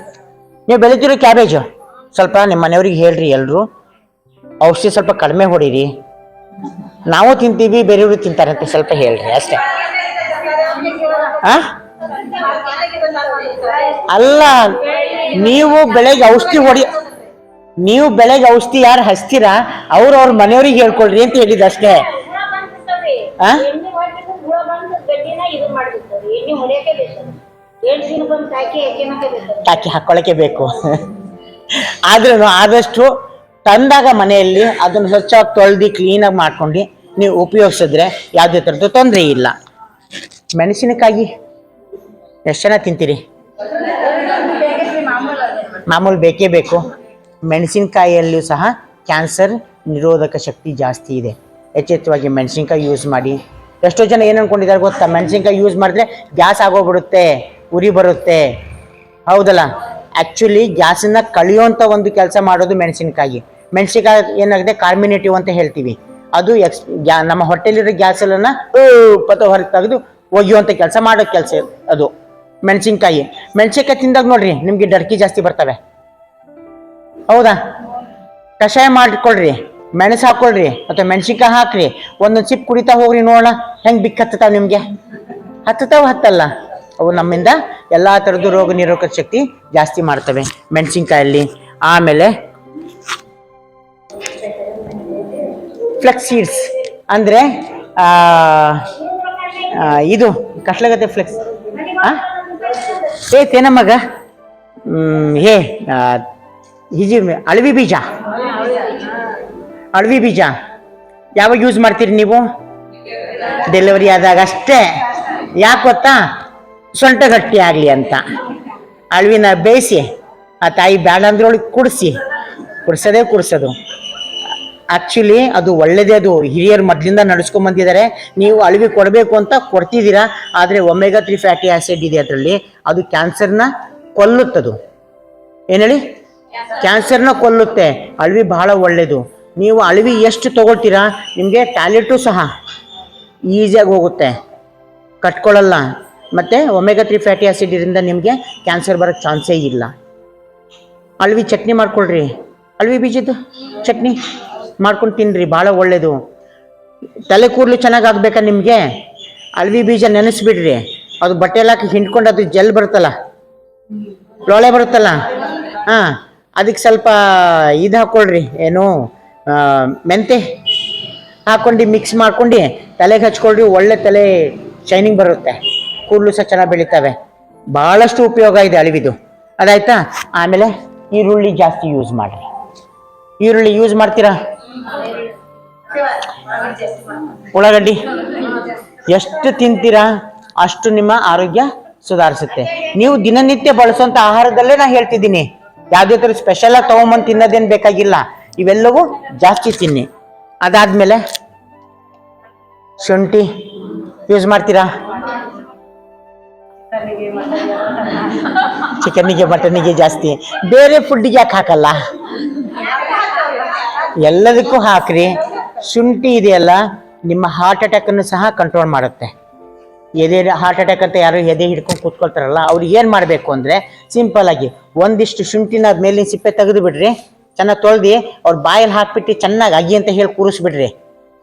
A: ನೀವು ಬೆಳಿತೀರೋ ಕ್ಯಾಬೇಜ್, ಸ್ವಲ್ಪ ನಿಮ್ಮ ಮನೆಯವ್ರಿಗೆ ಹೇಳ್ರಿ, ಎಲ್ಲರೂ ಔಷಧಿ ಸ್ವಲ್ಪ ಕಡಿಮೆ ಹೊಡೀರಿ. ನಾವು ತಿಂತೀವಿ, ಬೇರೆಯವರು ತಿಂತಾರಂತೆ, ಸ್ವಲ್ಪ ಹೇಳ್ರಿ ಅಷ್ಟೇ. ಅಲ್ಲ, ನೀವು ಬೆಳಗ್ಗೆ ಔಷಧಿ ಯಾರು ಹಚ್ತೀರಾ ಅವ್ರ ಮನೆಯವ್ರಿಗೆ ಹೇಳ್ಕೊಳ್ರಿ ಅಂತ ಹೇಳಿದ ಅಷ್ಟೇ. ಟಾಕಿ ಹಾಕೊಳ್ಳಕ್ಕೆ ಬೇಕು. ಆದ್ರೂ ಆದಷ್ಟು ತಂದಾಗ ಮನೆಯಲ್ಲಿ ಅದನ್ನು ಸ್ವಚ್ಛವಾಗಿ ತೊಳೆದು ಕ್ಲೀನಾಗಿ ಮಾಡ್ಕೊಂಡು ನೀವು ಉಪಯೋಗಿಸಿದ್ರೆ ಯಾವುದೇ ಥರದ್ದು ತೊಂದರೆ ಇಲ್ಲ. ಮೆಣಸಿನಕಾಯಿ ಎಷ್ಟು ಜನ ತಿಂತೀರಿ? ಮಾಮೂಲು ಬೇಕೇ ಬೇಕು. ಮೆಣಸಿನಕಾಯಿಯಲ್ಲಿಯೂ ಸಹ ಕ್ಯಾನ್ಸರ್ ನಿರೋಧಕ ಶಕ್ತಿ ಜಾಸ್ತಿ ಇದೆ. ಎಚ್ಚೆತ್ತವಾಗಿ ಮೆಣಸಿನ್ಕಾಯಿ ಯೂಸ್ ಮಾಡಿ. ಎಷ್ಟೋ ಜನ ಏನು ಅನ್ಕೊಂಡಿದ್ದಾರೆ ಗೊತ್ತಾ, ಮೆಣಸಿನ್ಕಾಯಿ ಯೂಸ್ ಮಾಡಿದ್ರೆ ಗ್ಯಾಸ್ ಆಗೋಗ್ಬಿಡುತ್ತೆ, ಉರಿ ಬರುತ್ತೆ. ಹೌದಲ್ಲ, ಆ್ಯಕ್ಚುಲಿ ಗ್ಯಾಸನ್ನು ಕಳಿಯೋಂಥ ಒಂದು ಕೆಲಸ ಮಾಡೋದು ಮೆಣಸಿನ್ಕಾಯಿ. ಮೆಣಸಿನ್ಕಾಯಿ ಏನಾಗಿದೆ, ಕಾರ್ಮಿನೇಟಿವ್ ಅಂತ ಹೇಳ್ತೀವಿ. ಅದು ನಮ್ಮ ಹೊಟ್ಟೆಲಿರೋ ಗ್ಯಾಸ್ ಎಲ್ಲ ಹೊರಗೆ ತೆಗೆದು ಒಗೆಯುವಂಥ ಕೆಲಸ ಮಾಡೋ ಕೆಲಸ ಅದು ಮೆಣಸಿನ್ಕಾಯಿ. ಮೆಣಸಿನ್ಕಾಯಿ ತಿಂದಾಗ ನೋಡ್ರಿ ನಿಮಗೆ ಡರ್ಕಿ ಜಾಸ್ತಿ ಬರ್ತವೆ. ಹೌದಾ, ಕಷಾಯ ಮಾಡಿಕೊಳ್ರಿ, ಮೆಣಸು ಹಾಕೊಳ್ರಿ ಅಥವಾ ಮೆಣಸಿನ್ಕಾಯಿ ಹಾಕ್ರಿ, ಒಂದೊಂದು ಸಿಪ್ ಕುಡಿತಾ ಹೋಗ್ರಿ, ನೋಡೋಣ ಹೆಂಗೆ ಬಿಕ್ ಹತ್ತತಾವ ನಿಮಗೆ. ಹತ್ತಲ್ಲ, ಅವು ನಮ್ಮಿಂದ ಎಲ್ಲ ಥರದ್ದು ರೋಗ ನಿರೋಧಕ ಶಕ್ತಿ ಜಾಸ್ತಿ ಮಾಡ್ತವೆ ಮೆಣಸಿನ್ಕಾಯಲ್ಲಿ. ಆಮೇಲೆ ಫ್ಲೆಕ್ಸ್ ಸೀಡ್ಸ್ ಅಂದರೆ ಇದು ಕಟ್ಲಾಗತ್ತೆ ಫ್ಲೆಕ್ಸ್ ತೇನಮ್ಮಗ ಹಿಜಿ ಅಳವಿ ಬೀಜ. ಅಳವಿ ಬೀಜ ಯಾವಾಗ ಯೂಸ್ ಮಾಡ್ತೀರಿ ನೀವು? ಡೆಲಿವರಿ ಆದಾಗ ಅಷ್ಟೇ. ಯಾಕೆ ಗೊತ್ತಾ? ಸೊಂಟ ಗಟ್ಟಿ ಆಗಲಿ ಅಂತ ಅಳವಿನ ಬೇಯಿಸಿ ಆ ತಾಯಿ ಬ್ಯಾಡ ಅಂದ್ರೊಳಗೆ ಕುಡಿಸೋದು. ಆ್ಯಕ್ಚುಲಿ ಅದು ಒಳ್ಳೆಯದೇ, ಅದು ಹಿರಿಯರು ಮೊದಲಿಂದ ನಡೆಸ್ಕೊಂಬಂದಿದ್ದಾರೆ. ನೀವು ಅಳವಿ ಕೊಡಬೇಕು ಅಂತ ಕೊಡ್ತಿದ್ದೀರಾ, ಆದರೆ ಒಮೆಗಾ 3 ಫ್ಯಾಟಿ ಆ್ಯಸಿಡ್ ಇದೆ ಅದರಲ್ಲಿ, ಅದು ಕ್ಯಾನ್ಸರ್ನ ಕೊಲ್ಲುತ್ತದು. ಏನು ಹೇಳಿ? ಕ್ಯಾನ್ಸರ್ನ ಕೊಲ್ಲುತ್ತೆ. ಅಳವಿ ಬಹಳ ಒಳ್ಳೆಯದು. ನೀವು ಅಳವಿ ಎಷ್ಟು ತೊಗೊಳ್ತೀರಾ ನಿಮಗೆ ಟಾಯ್ಲೆಟು ಸಹ ಈಸಿಯಾಗಿ ಹೋಗುತ್ತೆ, ಕಟ್ಕೊಳ್ಳಲ್ಲ. ಮತ್ತು ಒಮೆಗಾ 3 ಫ್ಯಾಟಿ ಆ್ಯಸಿಡ್ ಇದರಿಂದ ನಿಮಗೆ ಕ್ಯಾನ್ಸರ್ ಬರೋಕ್ಕೆ ಚಾನ್ಸೇ ಇಲ್ಲ. ಅಳವಿ ಚಟ್ನಿ ಮಾಡ್ಕೊಳ್ರಿ, ಅಳವಿ ಬೀಜದ್ದು ಚಟ್ನಿ ಮಾಡ್ಕೊಂಡು ತಿನ್ನಿರಿ, ಭಾಳ ಒಳ್ಳೆಯದು. ತಲೆ ಕೂದಲು ಚೆನ್ನಾಗಿ ಆಗಬೇಕಾ ನಿಮಗೆ? ಅಳವಿ ಬೀಜ ನೆನೆಸ್ಬಿಡ್ರಿ, ಅದು ಬಟ್ಟೆಯಲ್ಲಿ ಹಾಕಿ ಹಿಂಡ್ಕೊಂಡು ಅದು ಜೆಲ್ ಬರುತ್ತಲ್ಲ, ಲೋಳೆ ಬರುತ್ತಲ್ಲ, ಅದಕ್ಕೆ ಸ್ವಲ್ಪ ಇದು ಹಾಕ್ಕೊಳ್ರಿ, ಏನು ಮೆಂತೆ ಹಾಕ್ಕೊಂಡು ಮಿಕ್ಸ್ ಮಾಡ್ಕೊಂಡು ತಲೆಗೆ ಹಚ್ಕೊಳ್ರಿ, ಒಳ್ಳೆ ತಲೆ ಶೈನಿಂಗ್ ಬರುತ್ತೆ, ಕೂದಲು ಸಹ ಚೆನ್ನಾಗಿ ಬೆಳಿತವೆ. ಭಾಳಷ್ಟು ಉಪಯೋಗ ಇದೆ ಅಳವಿದು. ಅದಾಯ್ತಾ? ಆಮೇಲೆ ಈರುಳ್ಳಿ ಜಾಸ್ತಿ ಯೂಸ್ ಮಾಡಿರಿ. ಈರುಳ್ಳಿ ಯೂಸ್ ಮಾಡ್ತೀರಾ? ಉಳ್ಳಾಗಡ್ಡಿ ಎಷ್ಟು ತಿಂತೀರಾ ಅಷ್ಟು ನಿಮ್ಮ ಆರೋಗ್ಯ ಸುಧಾರಿಸುತ್ತೆ. ನೀವು ದಿನನಿತ್ಯ ಬಳಸುವಂಥ ಆಹಾರದಲ್ಲೇ ನಾನು ಹೇಳ್ತಿದ್ದೀನಿ, ಯಾವುದೇ ಥರ ಸ್ಪೆಷಲಾಗಿ ತೊಗೊಂಬಂದು ತಿನ್ನೋದೇನು ಬೇಕಾಗಿಲ್ಲ. ಇವೆಲ್ಲವೂ ಜಾಸ್ತಿ ತಿನ್ನಿ. ಅದಾದಮೇಲೆ ಶುಂಠಿ ಯೂಸ್ ಮಾಡ್ತೀರಾ? ಚಿಕನ್ನಿಗೆ ಮಟನ್ನಿಗೆ ಜಾಸ್ತಿ, ಬೇರೆ ಫುಡ್ಡಿಗೆ ಯಾಕೆ ಹಾಕಲ್ಲ? ಎಲ್ಲದಕ್ಕೂ ಹಾಕ್ರಿ. ಶುಂಠಿ ಇದೆಯಲ್ಲ, ನಿಮ್ಮ ಹಾರ್ಟ್ ಅಟ್ಯಾಕನ್ನು ಸಹ ಕಂಟ್ರೋಲ್ ಮಾಡುತ್ತೆ. ಎದೆ ಹಾರ್ಟ್ ಅಟ್ಯಾಕ್ ಅಂತ ಯಾರು ಎದೆ ಹಿಡ್ಕೊಂಡು ಕೂತ್ಕೊಳ್ತಾರಲ್ಲ, ಅವ್ರಿಗೆ ಏನು ಮಾಡಬೇಕು ಅಂದರೆ ಸಿಂಪಲ್ಲಾಗಿ ಒಂದಿಷ್ಟು ಶುಂಠಿನ ಮೇಲಿನ ಸಿಪ್ಪೆ ತೆಗೆದು ಬಿಡ್ರಿ, ಚೆನ್ನಾಗಿ ತೊಳೆದು ಅವ್ರ ಬಾಯಲ್ಲಿ ಹಾಕ್ಬಿಟ್ಟು ಚೆನ್ನಾಗಿ ಅಗಿ ಅಂತ ಹೇಳಿ ಕೂರಿಸ್ಬಿಡ್ರಿ.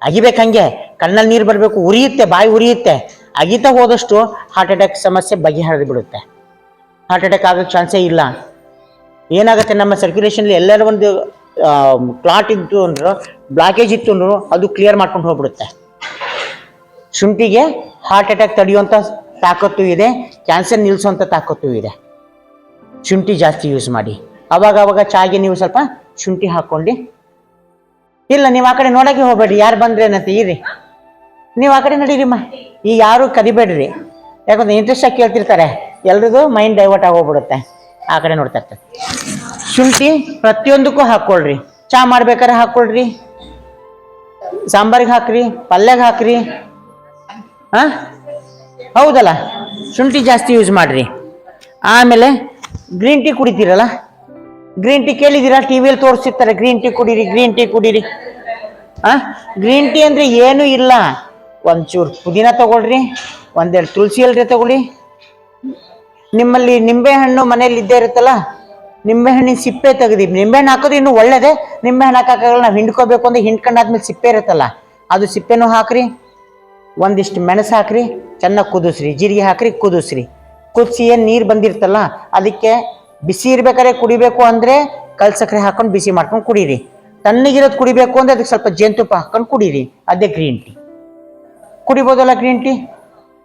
A: ಅಗಿಬೇಕು, ಹಂಗೆ ಕಣ್ಣಲ್ಲಿ ನೀರು ಬರಬೇಕು, ಉರಿಯುತ್ತೆ, ಬಾಯಿ ಉರಿಯುತ್ತೆ. ಅಗಿತಾ ಹೋದಷ್ಟು ಹಾರ್ಟ್ ಅಟ್ಯಾಕ್ ಸಮಸ್ಯೆ ಬಗೆಹರಿದು ಬಿಡುತ್ತೆ. ಹಾರ್ಟ್ ಅಟ್ಯಾಕ್ ಆಗೋಕ್ಕೆ ಚಾನ್ಸೇ ಇಲ್ಲ. ಏನಾಗುತ್ತೆ, ನಮ್ಮ ಸರ್ಕ್ಯುಲೇಷನ್ಲಿ ಎಲ್ಲರ ಒಂದು ಕ್ಲಾಟ್ ಇತ್ತು ಅಂದ್ರು, ಬ್ಲಾಕೇಜ್ ಇತ್ತು ಅಂದ್ರು ಅದು ಕ್ಲಿಯರ್ ಮಾಡ್ಕೊಂಡು ಹೋಗ್ಬಿಡುತ್ತೆ. ಶುಂಠಿಗೆ ಹಾರ್ಟ್ ಅಟ್ಯಾಕ್ ತಡೆಯುವಂಥ ತಾಕತ್ತು ಇದೆ, ಕ್ಯಾನ್ಸರ್ ನಿಲ್ಲಿಸುವಂಥ ತಾಕತ್ತು ಇದೆ. ಶುಂಠಿ ಜಾಸ್ತಿ ಯೂಸ್ ಮಾಡಿ. ಅವಾಗ ಚಾಗೆ ನೀವು ಸ್ವಲ್ಪ ಶುಂಠಿ ಹಾಕ್ಕೊಂಡು, ಇಲ್ಲ ನೀವು ಆ ಕಡೆ ನೋಡೋಕ್ಕೆ ಹೋಗ್ಬೇಡ್ರಿ, ಯಾರು ಬಂದ್ರೆ ಏನಂತ ಇರಿ, ನೀವು ಆ ಕಡೆ ನಡೀರಿಮ್ಮ, ಈಗ ಯಾರು ಕರಿಬೇಡ್ರಿ. ಯಾಕಂದ್ರೆ ಇಂಟ್ರೆಸ್ಟ್ ಆಗಿ ಕೇಳ್ತಿರ್ತಾರೆ, ಎಲ್ರದ್ದು ಮೈಂಡ್ ಡೈವರ್ಟ್ ಆಗೋಗ್ಬಿಡುತ್ತೆ, ಆ ಕಡೆ ನೋಡ್ತಾ ಇರ್ತಾರೆ. ಶುಂಠಿ ಪ್ರತಿಯೊಂದಕ್ಕೂ ಹಾಕ್ಕೊಳ್ರಿ. ಚಹಾ ಮಾಡ್ಬೇಕಾದ್ರೆ ಹಾಕ್ಕೊಳ್ರಿ, ಸಾಂಬಾರಿಗೆ ಹಾಕ್ರಿ, ಪಲ್ಯಗೆ ಹಾಕ್ರಿ. ಹೌದಲ್ಲ, ಶುಂಠಿ ಜಾಸ್ತಿ ಯೂಸ್ ಮಾಡಿರಿ. ಆಮೇಲೆ ಗ್ರೀನ್ ಟೀ ಕುಡಿತೀರಲ್ಲ, ಗ್ರೀನ್ ಟೀ ಕೇಳಿದ್ದೀರಾ? ಟಿ ವಿಯಲ್ಲಿ ತೋರಿಸಿರ್ತಾರೆ, ಗ್ರೀನ್ ಟೀ ಕುಡೀರಿ, ಗ್ರೀನ್ ಟೀ ಕುಡೀರಿ. ಗ್ರೀನ್ ಟೀ ಅಂದರೆ ಏನೂ ಇಲ್ಲ, ಒಂಚೂರು ಪುದೀನ ತಗೊಳ್ರಿ, ಒಂದೆರಡು ತುಳಸಿ ಎಲೆ ತಗೊಳ್ಳಿ. ನಿಮ್ಮಲ್ಲಿ ನಿಂಬೆಹಣ್ಣು ಮನೇಲಿ ಇದ್ದೇ ಇರುತ್ತಲ್ಲ, ನಿಂಬೆಹಣ್ಣಿನ ಸಿಪ್ಪೆ ತೆಗೆದಿ, ನಿಂಬೆಹಣ್ಣು ಹಾಕೋದು ಇನ್ನೂ ಒಳ್ಳೇದೇ. ನಿಂಬೆಹಣ್ಣು ಹಾಕೋಕ್ಕಾಗಲ್ಲ, ನಾವು ಹಿಂಡ್ಕೋಬೇಕು ಅಂದರೆ ಹಿಂಡ್ಕೊಂಡಾದ್ಮೇಲೆ ಸಿಪ್ಪೆ ಇರುತ್ತಲ್ಲ, ಅದು ಸಿಪ್ಪೆನೂ ಹಾಕ್ರಿ. ಒಂದಿಷ್ಟು ಮೆಣಸು ಹಾಕ್ರಿ, ಚೆನ್ನಾಗಿ ಕುದಿಸ್ರಿ, ಜೀರಿಗೆ ಹಾಕ್ರಿ, ಕುದಿಸ್ರಿ. ಕುದಿಸಿ ಏನು ನೀರು ಬಂದಿರ್ತಲ್ಲ, ಅದಕ್ಕೆ ಬಿಸಿ ಇರ್ಬೇಕಾದ್ರೆ ಕುಡಿಬೇಕು ಅಂದರೆ ಕಲ್ ಸಕ್ಕರೆ ಹಾಕೊಂಡು ಬಿಸಿ ಮಾಡ್ಕೊಂಡು ಕುಡೀರಿ. ತಣ್ಣಗಿರೋದು ಕುಡಿಬೇಕು ಅಂದರೆ ಅದಕ್ಕೆ ಸ್ವಲ್ಪ ಜೇನುತುಪ್ಪ ಹಾಕೊಂಡು ಕುಡೀರಿ. ಅದೇ ಗ್ರೀನ್ ಟೀ. ಕುಡಿಬೋದಲ್ಲ ಗ್ರೀನ್ ಟೀ?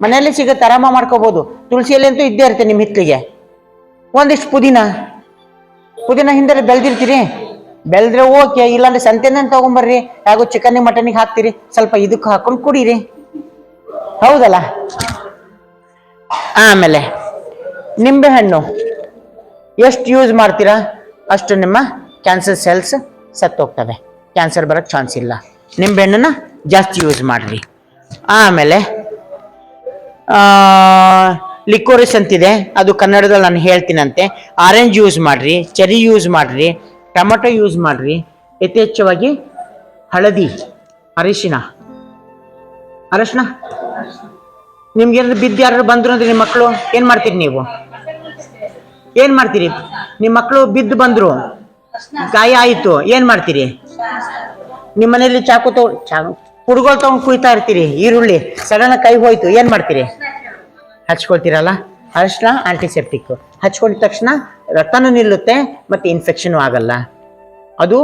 A: ಮನೆಯಲ್ಲೇ ಸಿಗುತ್ತೆ, ಆರಾಮ ಮಾಡ್ಕೋಬೋದು. ತುಳಸಿಯಲ್ಲಿ ಅಂತೂ ಇದ್ದೇ ಇರುತ್ತೆ ನಿಮ್ಮ ಹಿತ್ತಲಿಗೆ. ಒಂದಿಷ್ಟು ಪುದೀನ ಹಿಂದೆ ಬೆಳೆದಿರ್ತೀರಿ, ಬೆಳೆದ್ರೆ ಓಕೆ, ಇಲ್ಲಾಂದ್ರೆ ಸಂತೆಯಿಂದ ತೊಗೊಂಬರ್ರಿ. ಹಾಗೂ ಚಿಕನ್ನಿಗೆ ಮಟನ್ನಿಗೆ ಹಾಕ್ತೀರಿ, ಸ್ವಲ್ಪ ಇದಕ್ಕೆ ಹಾಕೊಂಡು ಕುಡೀರಿ. ಹೌದಲ್ಲ? ಆಮೇಲೆ ನಿಂಬೆಹಣ್ಣು ಎಷ್ಟು ಯೂಸ್ ಮಾಡ್ತೀರಾ ಅಷ್ಟು ನಿಮ್ಮ ಕ್ಯಾನ್ಸರ್ ಸೆಲ್ಸ್ ಸತ್ತೋಗ್ತವೆ, ಕ್ಯಾನ್ಸರ್ ಬರೋಕ್ಕೆ ಚಾನ್ಸ್ ಇಲ್ಲ. ನಿಂಬೆಹಣ್ಣನ್ನ ಜಾಸ್ತಿ ಯೂಸ್ ಮಾಡಿರಿ. ಆಮೇಲೆ ಲಿಕೋರಿಸ್ ಅಂತಿದೆ, ಅದು ಕನ್ನಡದಲ್ಲಿ ನಾನು ಹೇಳ್ತೀನಂತೆ. ಆರೆಂಜ್ ಯೂಸ್ ಮಾಡಿರಿ, ಚೆರಿ ಯೂಸ್ ಮಾಡಿರಿ, ಟೊಮೊಟೊ ಯೂಸ್ ಮಾಡಿರಿ. ಯಥೇಚ್ಛವಾಗಿ ಹಳದಿ, ಅರಿಶಿಣ ನಿಮ್ಗೇನಾದ್ರು ಬಿದ್ದು ಯಾರು ಬಂದ್ರು ಅಂದ್ರೆ ನಿಮ್ಮ ಮಕ್ಕಳು ಏನು ಮಾಡ್ತೀರಿ? ನೀವು ಏನು ಮಾಡ್ತೀರಿ? ನಿಮ್ಮ ಮಕ್ಕಳು ಬಿದ್ದು ಬಂದರು, ಗಾಯ ಆಯಿತು, ಏನು ಮಾಡ್ತೀರಿ? ನಿಮ್ಮ ಮನೇಲಿ ಚಾಕು ಹುಡುಗೋಳು ತಗೊಂಡು ಕುಯ್ತಾ ಇರ್ತೀರಿ, ಈರುಳ್ಳಿ ಸಡನ್ ಕೈ ಹೋಯ್ತು, ಏನು ಮಾಡ್ತೀರಿ? ಹಚ್ಕೊಳ್ತೀರಲ್ಲ. ಅರಿಶಿನ ಆಂಟಿಸೆಪ್ಟಿಕ್, ಹಚ್ಕೊಂಡಿದ ತಕ್ಷಣ ರಕ್ತನೂ ನಿಲ್ಲುತ್ತೆ ಮತ್ತು ಇನ್ಫೆಕ್ಷನ್ ಆಗಲ್ಲ. ಅದು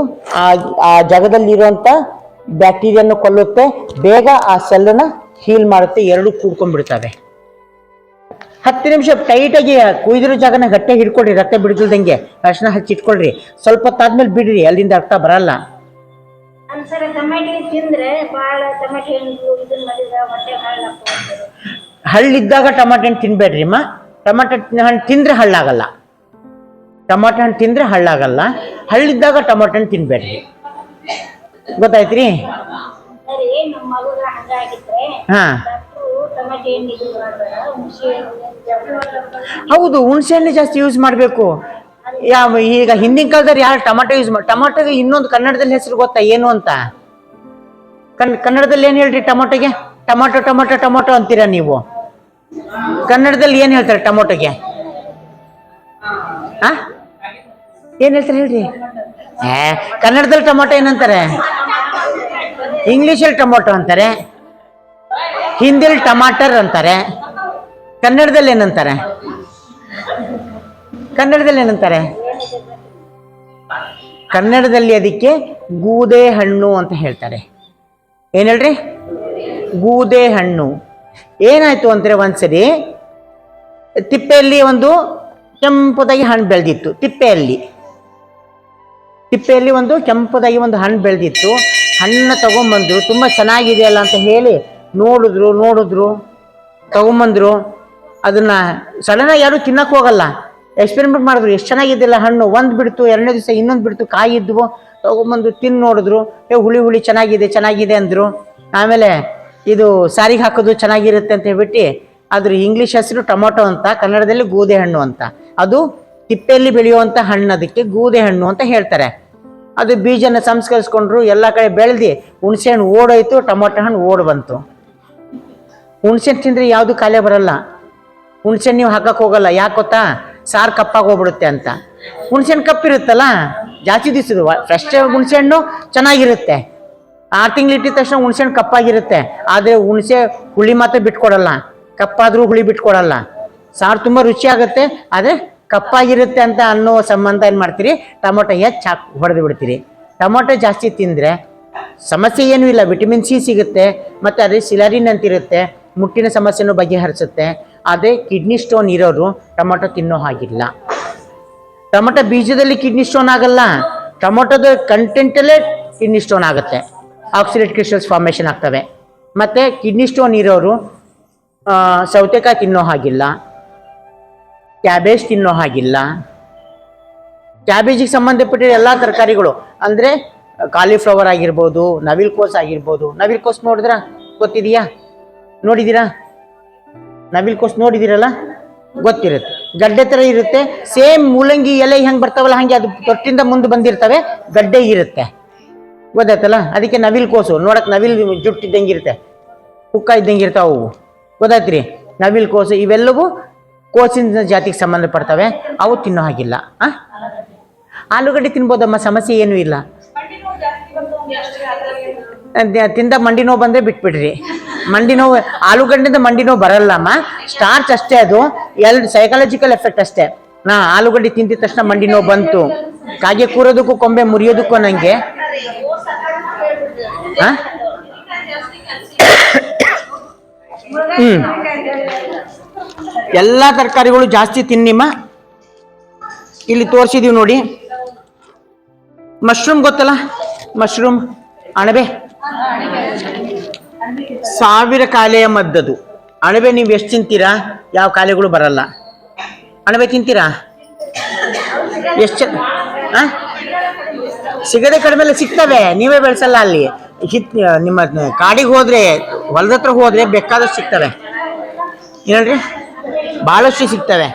A: ಆ ಜಾಗದಲ್ಲಿರುವಂಥ ಬ್ಯಾಕ್ಟೀರಿಯನ್ನು ಕೊಲ್ಲುತ್ತೆ, ಬೇಗ ಆ ಸೆಲ್ಲನ್ನು ಹೀಲ್ ಮಾಡುತ್ತೆ, ಎರಡು ಕೂಡ್ಕೊಂಡ್ಬಿಡ್ತವೆ. 10 ನಿಮಿಷ ಟೈಟಾಗಿ ಕುಯ್ದಿರೋ ಜಾಗನ ಗಟ್ಟೆ ಹಿಡ್ಕೊಳ್ರಿ, ರಕ್ತ ಬಿಡ್ದಿಲ್ದಂಗೆ ಅರಿಶಿನ ಹಚ್ಚಿ ಇಟ್ಕೊಳ್ರಿ. ಸ್ವಲ್ಪ ಹೊತ್ತಾದ್ಮೇಲೆ ಬಿಡ್ರಿ, ಅಲ್ಲಿಂದ ರಕ್ತ ಬರಲ್ಲ. ಹಳ್ಳಿದ್ದಾಗ ಟೊಮಾಟೊ ಹಣ್ಣು ತಿನ್ಬೇಡ್ರಿ ಅಮ್ಮ. ಟೊಮಾಟೊ ಹಣ್ಣು ತಿಂದ್ರೆ ಹಳ್ಳಾಗಲ್ಲ. ಟೊಮಾಟೊ ಹಣ್ಣು ತಿಂದ್ರೆ ಹಳ್ಳಾಗಲ್ಲ. ಹಳ್ಳಿದ್ದಾಗ ಟೊಮಾಟೊ ಹಣ್ಣು ತಿನ್ಬೇಡ್ರಿ, ಗೊತ್ತಾಯ್ತ್ರಿ? ಹಾ, ಹೌದು, ಹುಣಸೆ ಹಣ್ಣು ಜಾಸ್ತಿ ಯೂಸ್ ಮಾಡಬೇಕು. ಈಗ ಹಿಂದಿನ ಕಾಲದಲ್ಲಿ ಯಾರು ಟೊಮಾಟೊ ಯೂಸ್ ಟೊಮಾಟೊಗೆ ಇನ್ನೊಂದು ಕನ್ನಡದಲ್ಲಿ ಹೆಸರು ಗೊತ್ತಾ ಏನು ಅಂತ? ಕನ್ನಡದಲ್ಲಿ ಏನು ಹೇಳ್ರಿ ಟೊಮಾಟೊಗೆ? ಟೊಮಾಟೊ ಟೊಮಾಟೊ ಟೊಮಾಟೊ ಅಂತೀರಾ ನೀವು. ಕನ್ನಡದಲ್ಲಿ ಏನು ಹೇಳ್ತಾರೆ ಟೊಮಾಟೊಗೆ? ಏನು ಹೇಳ್ತಾರೆ ಹೇಳ್ರಿ? ಕನ್ನಡದಲ್ಲಿ ಟೊಮಾಟೊ ಏನಂತಾರೆ? ಇಂಗ್ಲೀಷಲ್ಲಿ ಟೊಮಾಟೊ ಅಂತಾರೆ, ಹಿಂದಿಯಲ್ಲಿ ಟಮಾಟರ್ ಅಂತಾರೆ. ಕನ್ನಡದಲ್ಲಿ ಏನಂತಾರೆ? ಕನ್ನಡದಲ್ಲಿ ಅದಕ್ಕೆ ಗೂದೆ ಹಣ್ಣು ಅಂತ ಹೇಳ್ತಾರೆ. ಏನು ಹೇಳ್ರಿ? ಗೂದೆ ಹಣ್ಣು. ಏನಾಯ್ತು ಅಂದರೆ ಒಂದ್ಸರಿ ತಿಪ್ಪೆಯಲ್ಲಿ ಒಂದು ಕೆಂಪುದಾಗಿ ಹಣ್ಣು ಬೆಳೆದಿತ್ತು. ತಿಪ್ಪೆಯಲ್ಲಿ ಒಂದು ಕೆಂಪುದಾಗಿ ಒಂದು ಹಣ್ಣು ಬೆಳೆದಿತ್ತು. ಹಣ್ಣನ್ನ ತಗೊಂಬಂದ್ರು, ತುಂಬ ಚೆನ್ನಾಗಿದೆ ಅಲ್ಲ ಅಂತ ಹೇಳಿ ನೋಡಿದ್ರು ತಗೊಂಬಂದ್ರು. ಅದನ್ನ ಸಡನ್ನಾಗಿ ಯಾರು ತಿನ್ನಕ್ಕೆ ಹೋಗಲ್ಲ, ಎಕ್ಸ್ಪೆರಿಮೆಂಟ್ ಮಾಡಿದ್ರು. ಎಷ್ಟು ಚೆನ್ನಾಗಿದೆಯಲ್ಲ ಹಣ್ಣು, ಒಂದು ಬಿಡ್ತು, 2ನೇ ದಿವಸ ಇನ್ನೊಂದು ಬಿಡ್ತು, ಕಾಯಿ ಇದ್ವು. ತಗೊಂಬಂದು ತಿಂದು ನೋಡಿದ್ರು, ಹುಳಿ ಚೆನ್ನಾಗಿದೆ ಅಂದರು. ಆಮೇಲೆ ಇದು ಸಾರಿಗೆ ಹಾಕೋದು ಚೆನ್ನಾಗಿರುತ್ತೆ ಅಂತ ಹೇಳ್ಬಿಟ್ಟು ಅದ್ರ ಇಂಗ್ಲೀಷ್ ಹೆಸರು ಟೊಮೊಟೊ ಅಂತ, ಕನ್ನಡದಲ್ಲಿ ಗೂದೆ ಹಣ್ಣು ಅಂತ. ಅದು ತಿಪ್ಪೆಯಲ್ಲಿ ಬೆಳೆಯುವಂಥ ಹಣ್ಣು, ಅದಕ್ಕೆ ಗೂದೆ ಹಣ್ಣು ಅಂತ ಹೇಳ್ತಾರೆ. ಅದು ಬೀಜನ ಸಂಸ್ಕರಿಸ್ಕೊಂಡ್ರು, ಎಲ್ಲ ಕಡೆ ಬೆಳೆದು ಹುಣಸೆ ಹಣ್ಣು ಓಡೋಯ್ತು, ಟೊಮೊಟೊ ಹಣ್ಣು ಓಡ್ ಬಂತು. ಹುಣಸೆ ಹಣ್ಣು ತಿಂದರೆ ಯಾವುದು ಕಾಯಿಲೆ ಬರಲ್ಲ. ಹುಣಸೆ ಹಣ್ಣು ನೀವು ಹಾಕಕ್ಕೆ ಹೋಗಲ್ಲ, ಯಾಕೆ ಗೊತ್ತಾ? ಸಾರು ಕಪ್ಪಾಗಿ ಹೋಗ್ಬಿಡುತ್ತೆ ಅಂತ. ಹುಣಸೆ ಹಣ್ಣು ಕಪ್ಪಿರುತ್ತಲ್ಲ, ಜಾಸ್ತಿ ದಿವಸದು ಫ್ರೆಶ್ ಹುಣಸೆ ಹಣ್ಣು ಚೆನ್ನಾಗಿರುತ್ತೆ. 6 ತಿಂಗಳು ಇಟ್ಟಿದ ತಕ್ಷಣ ಹುಣಸೆ ಹಣ್ಣು ಕಪ್ಪಾಗಿರುತ್ತೆ. ಆದರೆ ಹುಣಸೆ ಹುಳಿ ಮಾತ್ರ ಬಿಟ್ಕೊಡಲ್ಲ, ಕಪ್ಪಾದರೂ ಹುಳಿ ಬಿಟ್ಕೊಡಲ್ಲ. ಸಾರು ತುಂಬ ರುಚಿ ಆಗುತ್ತೆ, ಆದರೆ ಕಪ್ಪಾಗಿರುತ್ತೆ ಅಂತ ಅನ್ನೋ ಸಂಬಂಧ ಏನು ಮಾಡ್ತೀರಿ? ಟೊಮೊಟೊ ಹೆಚ್ಚು ಹೊಡೆದು ಬಿಡ್ತೀರಿ. ಟೊಮೊಟೊ ಜಾಸ್ತಿ ತಿಂದರೆ ಸಮಸ್ಯೆ ಏನೂ ಇಲ್ಲ, ವಿಟಮಿನ್ ಸಿ ಸಿಗುತ್ತೆ, ಮತ್ತು ಅದೇ ಸಿಲರಿನ್ ಅಂತಿರುತ್ತೆ, ಮುಟ್ಟಿನ ಸಮಸ್ಯೆನೂ ಬಗೆಹರಿಸುತ್ತೆ. ಅದೇ ಕಿಡ್ನಿ ಸ್ಟೋನ್ ಇರೋರು ಟೊಮೊಟೊ ತಿನ್ನೋ ಹಾಗಿಲ್ಲ. ಟೊಮೊಟೊ ಬೀಜದಲ್ಲಿ ಕಿಡ್ನಿ ಸ್ಟೋನ್ ಆಗಲ್ಲ, ಟೊಮೊಟೊದ ಕಂಟೆಂಟಲ್ಲೇ ಕಿಡ್ನಿ ಸ್ಟೋನ್ ಆಗುತ್ತೆ, ಆಕ್ಸಿಡೇಟ್ ಕ್ರಿಸ್ಟಲ್ಸ್ ಫಾರ್ಮೇಷನ್ ಆಗ್ತವೆ. ಮತ್ತು ಕಿಡ್ನಿ ಸ್ಟೋನ್ ಇರೋರು ಸೌತೆಕಾಯಿ ತಿನ್ನೋ ಹಾಗಿಲ್ಲ, ಕ್ಯಾಬೇಜ್ ತಿನ್ನೋ ಹಾಗಿಲ್ಲ. ಕ್ಯಾಬೇಜಿಗೆ ಸಂಬಂಧಪಟ್ಟಿರೋ ಎಲ್ಲ ತರಕಾರಿಗಳು ಅಂದರೆ ಕಾಲಿಫ್ಲವರ್ ಆಗಿರ್ಬೋದು, ನವಿಲ್ಕೋಸ್ ಆಗಿರ್ಬೋದು. ನವಿಲ್ಕೋಸ್ ನೋಡಿದ್ರ ಗೊತ್ತಿದೆಯಾ? ನೋಡಿದ್ದೀರಾ? ನವಿಲ್ಕೋಸ್ ನೋಡಿದ್ದೀರಲ್ಲ, ಗೊತ್ತಿರುತ್ತೆ. ಗಡ್ಡೆ ಥರ ಇರುತ್ತೆ, ಸೇಮ್ ಮೂಲಂಗಿ ಎಲೆ ಹೆಂಗೆ ಬರ್ತಾವಲ್ಲ ಹಾಗೆ ಅದು ತೊಟ್ಟಿಂದ ಮುಂದೆ ಬಂದಿರ್ತವೆ, ಗಡ್ಡೆ ಇರುತ್ತೆ, ಗೊತ್ತಾಯ್ತಲ್ಲ? ಅದಕ್ಕೆ ನವಿಲ್ಕೋಸು. ನೋಡಕ್ಕೆ ನವಿಲ್ ಜುಟ್ಟಿದ್ದಂಗೆ ಇರುತ್ತೆ, ಕುಕ್ಕ ಇದ್ದಂಗೆ ಇರ್ತಾವೆ ಅವು, ಗೊತ್ತಾಯ್ತ್ರಿ? ನವಿಲ್ಕೋಸು ಇವೆಲ್ಲವೂ ಕೋಸಿನ ಜಾತಿಗೆ ಸಂಬಂಧಪಡ್ತವೆ, ಅವು ತಿನ್ನೋ ಹಾಗಿಲ್ಲ. ಆಲೂಗಡ್ಡೆ ತಿನ್ಬೋದಮ್ಮ, ಸಮಸ್ಯೆ ಏನೂ ಇಲ್ಲ. ತಿಂದ ಮಂಡಿ ನೋವು ಬಂದರೆ ಬಿಟ್ಬಿಡ್ರಿ. ಮಂಡಿ ನೋವು, ಆಲೂಗಡ್ಡೆಯಿಂದ ಮಂಡಿ ನೋವು ಬರಲ್ಲಮ್ಮ, ಸ್ಟಾರ್ಚ್ ಅಷ್ಟೇ, ಅದು ಸೈಕಾಲಜಿಕಲ್ ಎಫೆಕ್ಟ್ ಅಷ್ಟೇ. ಆಲೂಗಡ್ಡೆ ತಿಂದಿದ ತಕ್ಷಣ ಮಂಡಿ ನೋವು ಬಂತು, ಕಾಗೆ ಕೂರೋದಕ್ಕೂ ಕೊಂಬೆ ಮುರಿಯೋದಕ್ಕೂ ನನಗೆ ಎಲ್ಲ ತರಕಾರಿಗಳು ಜಾಸ್ತಿ ತಿನ್ನಿಮ್ಮ. ಇಲ್ಲಿ ತೋರಿಸಿದೀವಿ ನೋಡಿ, ಮಶ್ರೂಮ್ ಗೊತ್ತಲ್ಲ? ಮಶ್ರೂಮ್ ಅಣಬೆ 1000 ಕಾಯಿಲೆಯ ಮದ್ದದು. ಅಣಬೆ ನೀವು ಎಷ್ಟು ತಿಂತೀರಾ ಯಾವ ಕಾಯಿಲೆಗಳು ಬರಲ್ಲ. ಅಣಬೆ ತಿಂತೀರಾ? ಎಷ್ಟು ಸಿಗದೆ ಕಡಿಮೆ ಸಿಗ್ತವೆ, ನೀವೇ ಬೆಳೆಸಲ್ಲ. ಅಲ್ಲಿ ಹಿತ್ ನಿಮ್ಮ ಕಾಡಿಗೆ ಹೋದ್ರೆ ಹೊಲದ ಹತ್ರ ಹೋದ್ರೆ ಬೇಕಾದಷ್ಟು ಸಿಗ್ತವೆ ಹೇಳ್ರಿ, ಬಹಳಷ್ಟು ಸಿಗ್ತವೆ.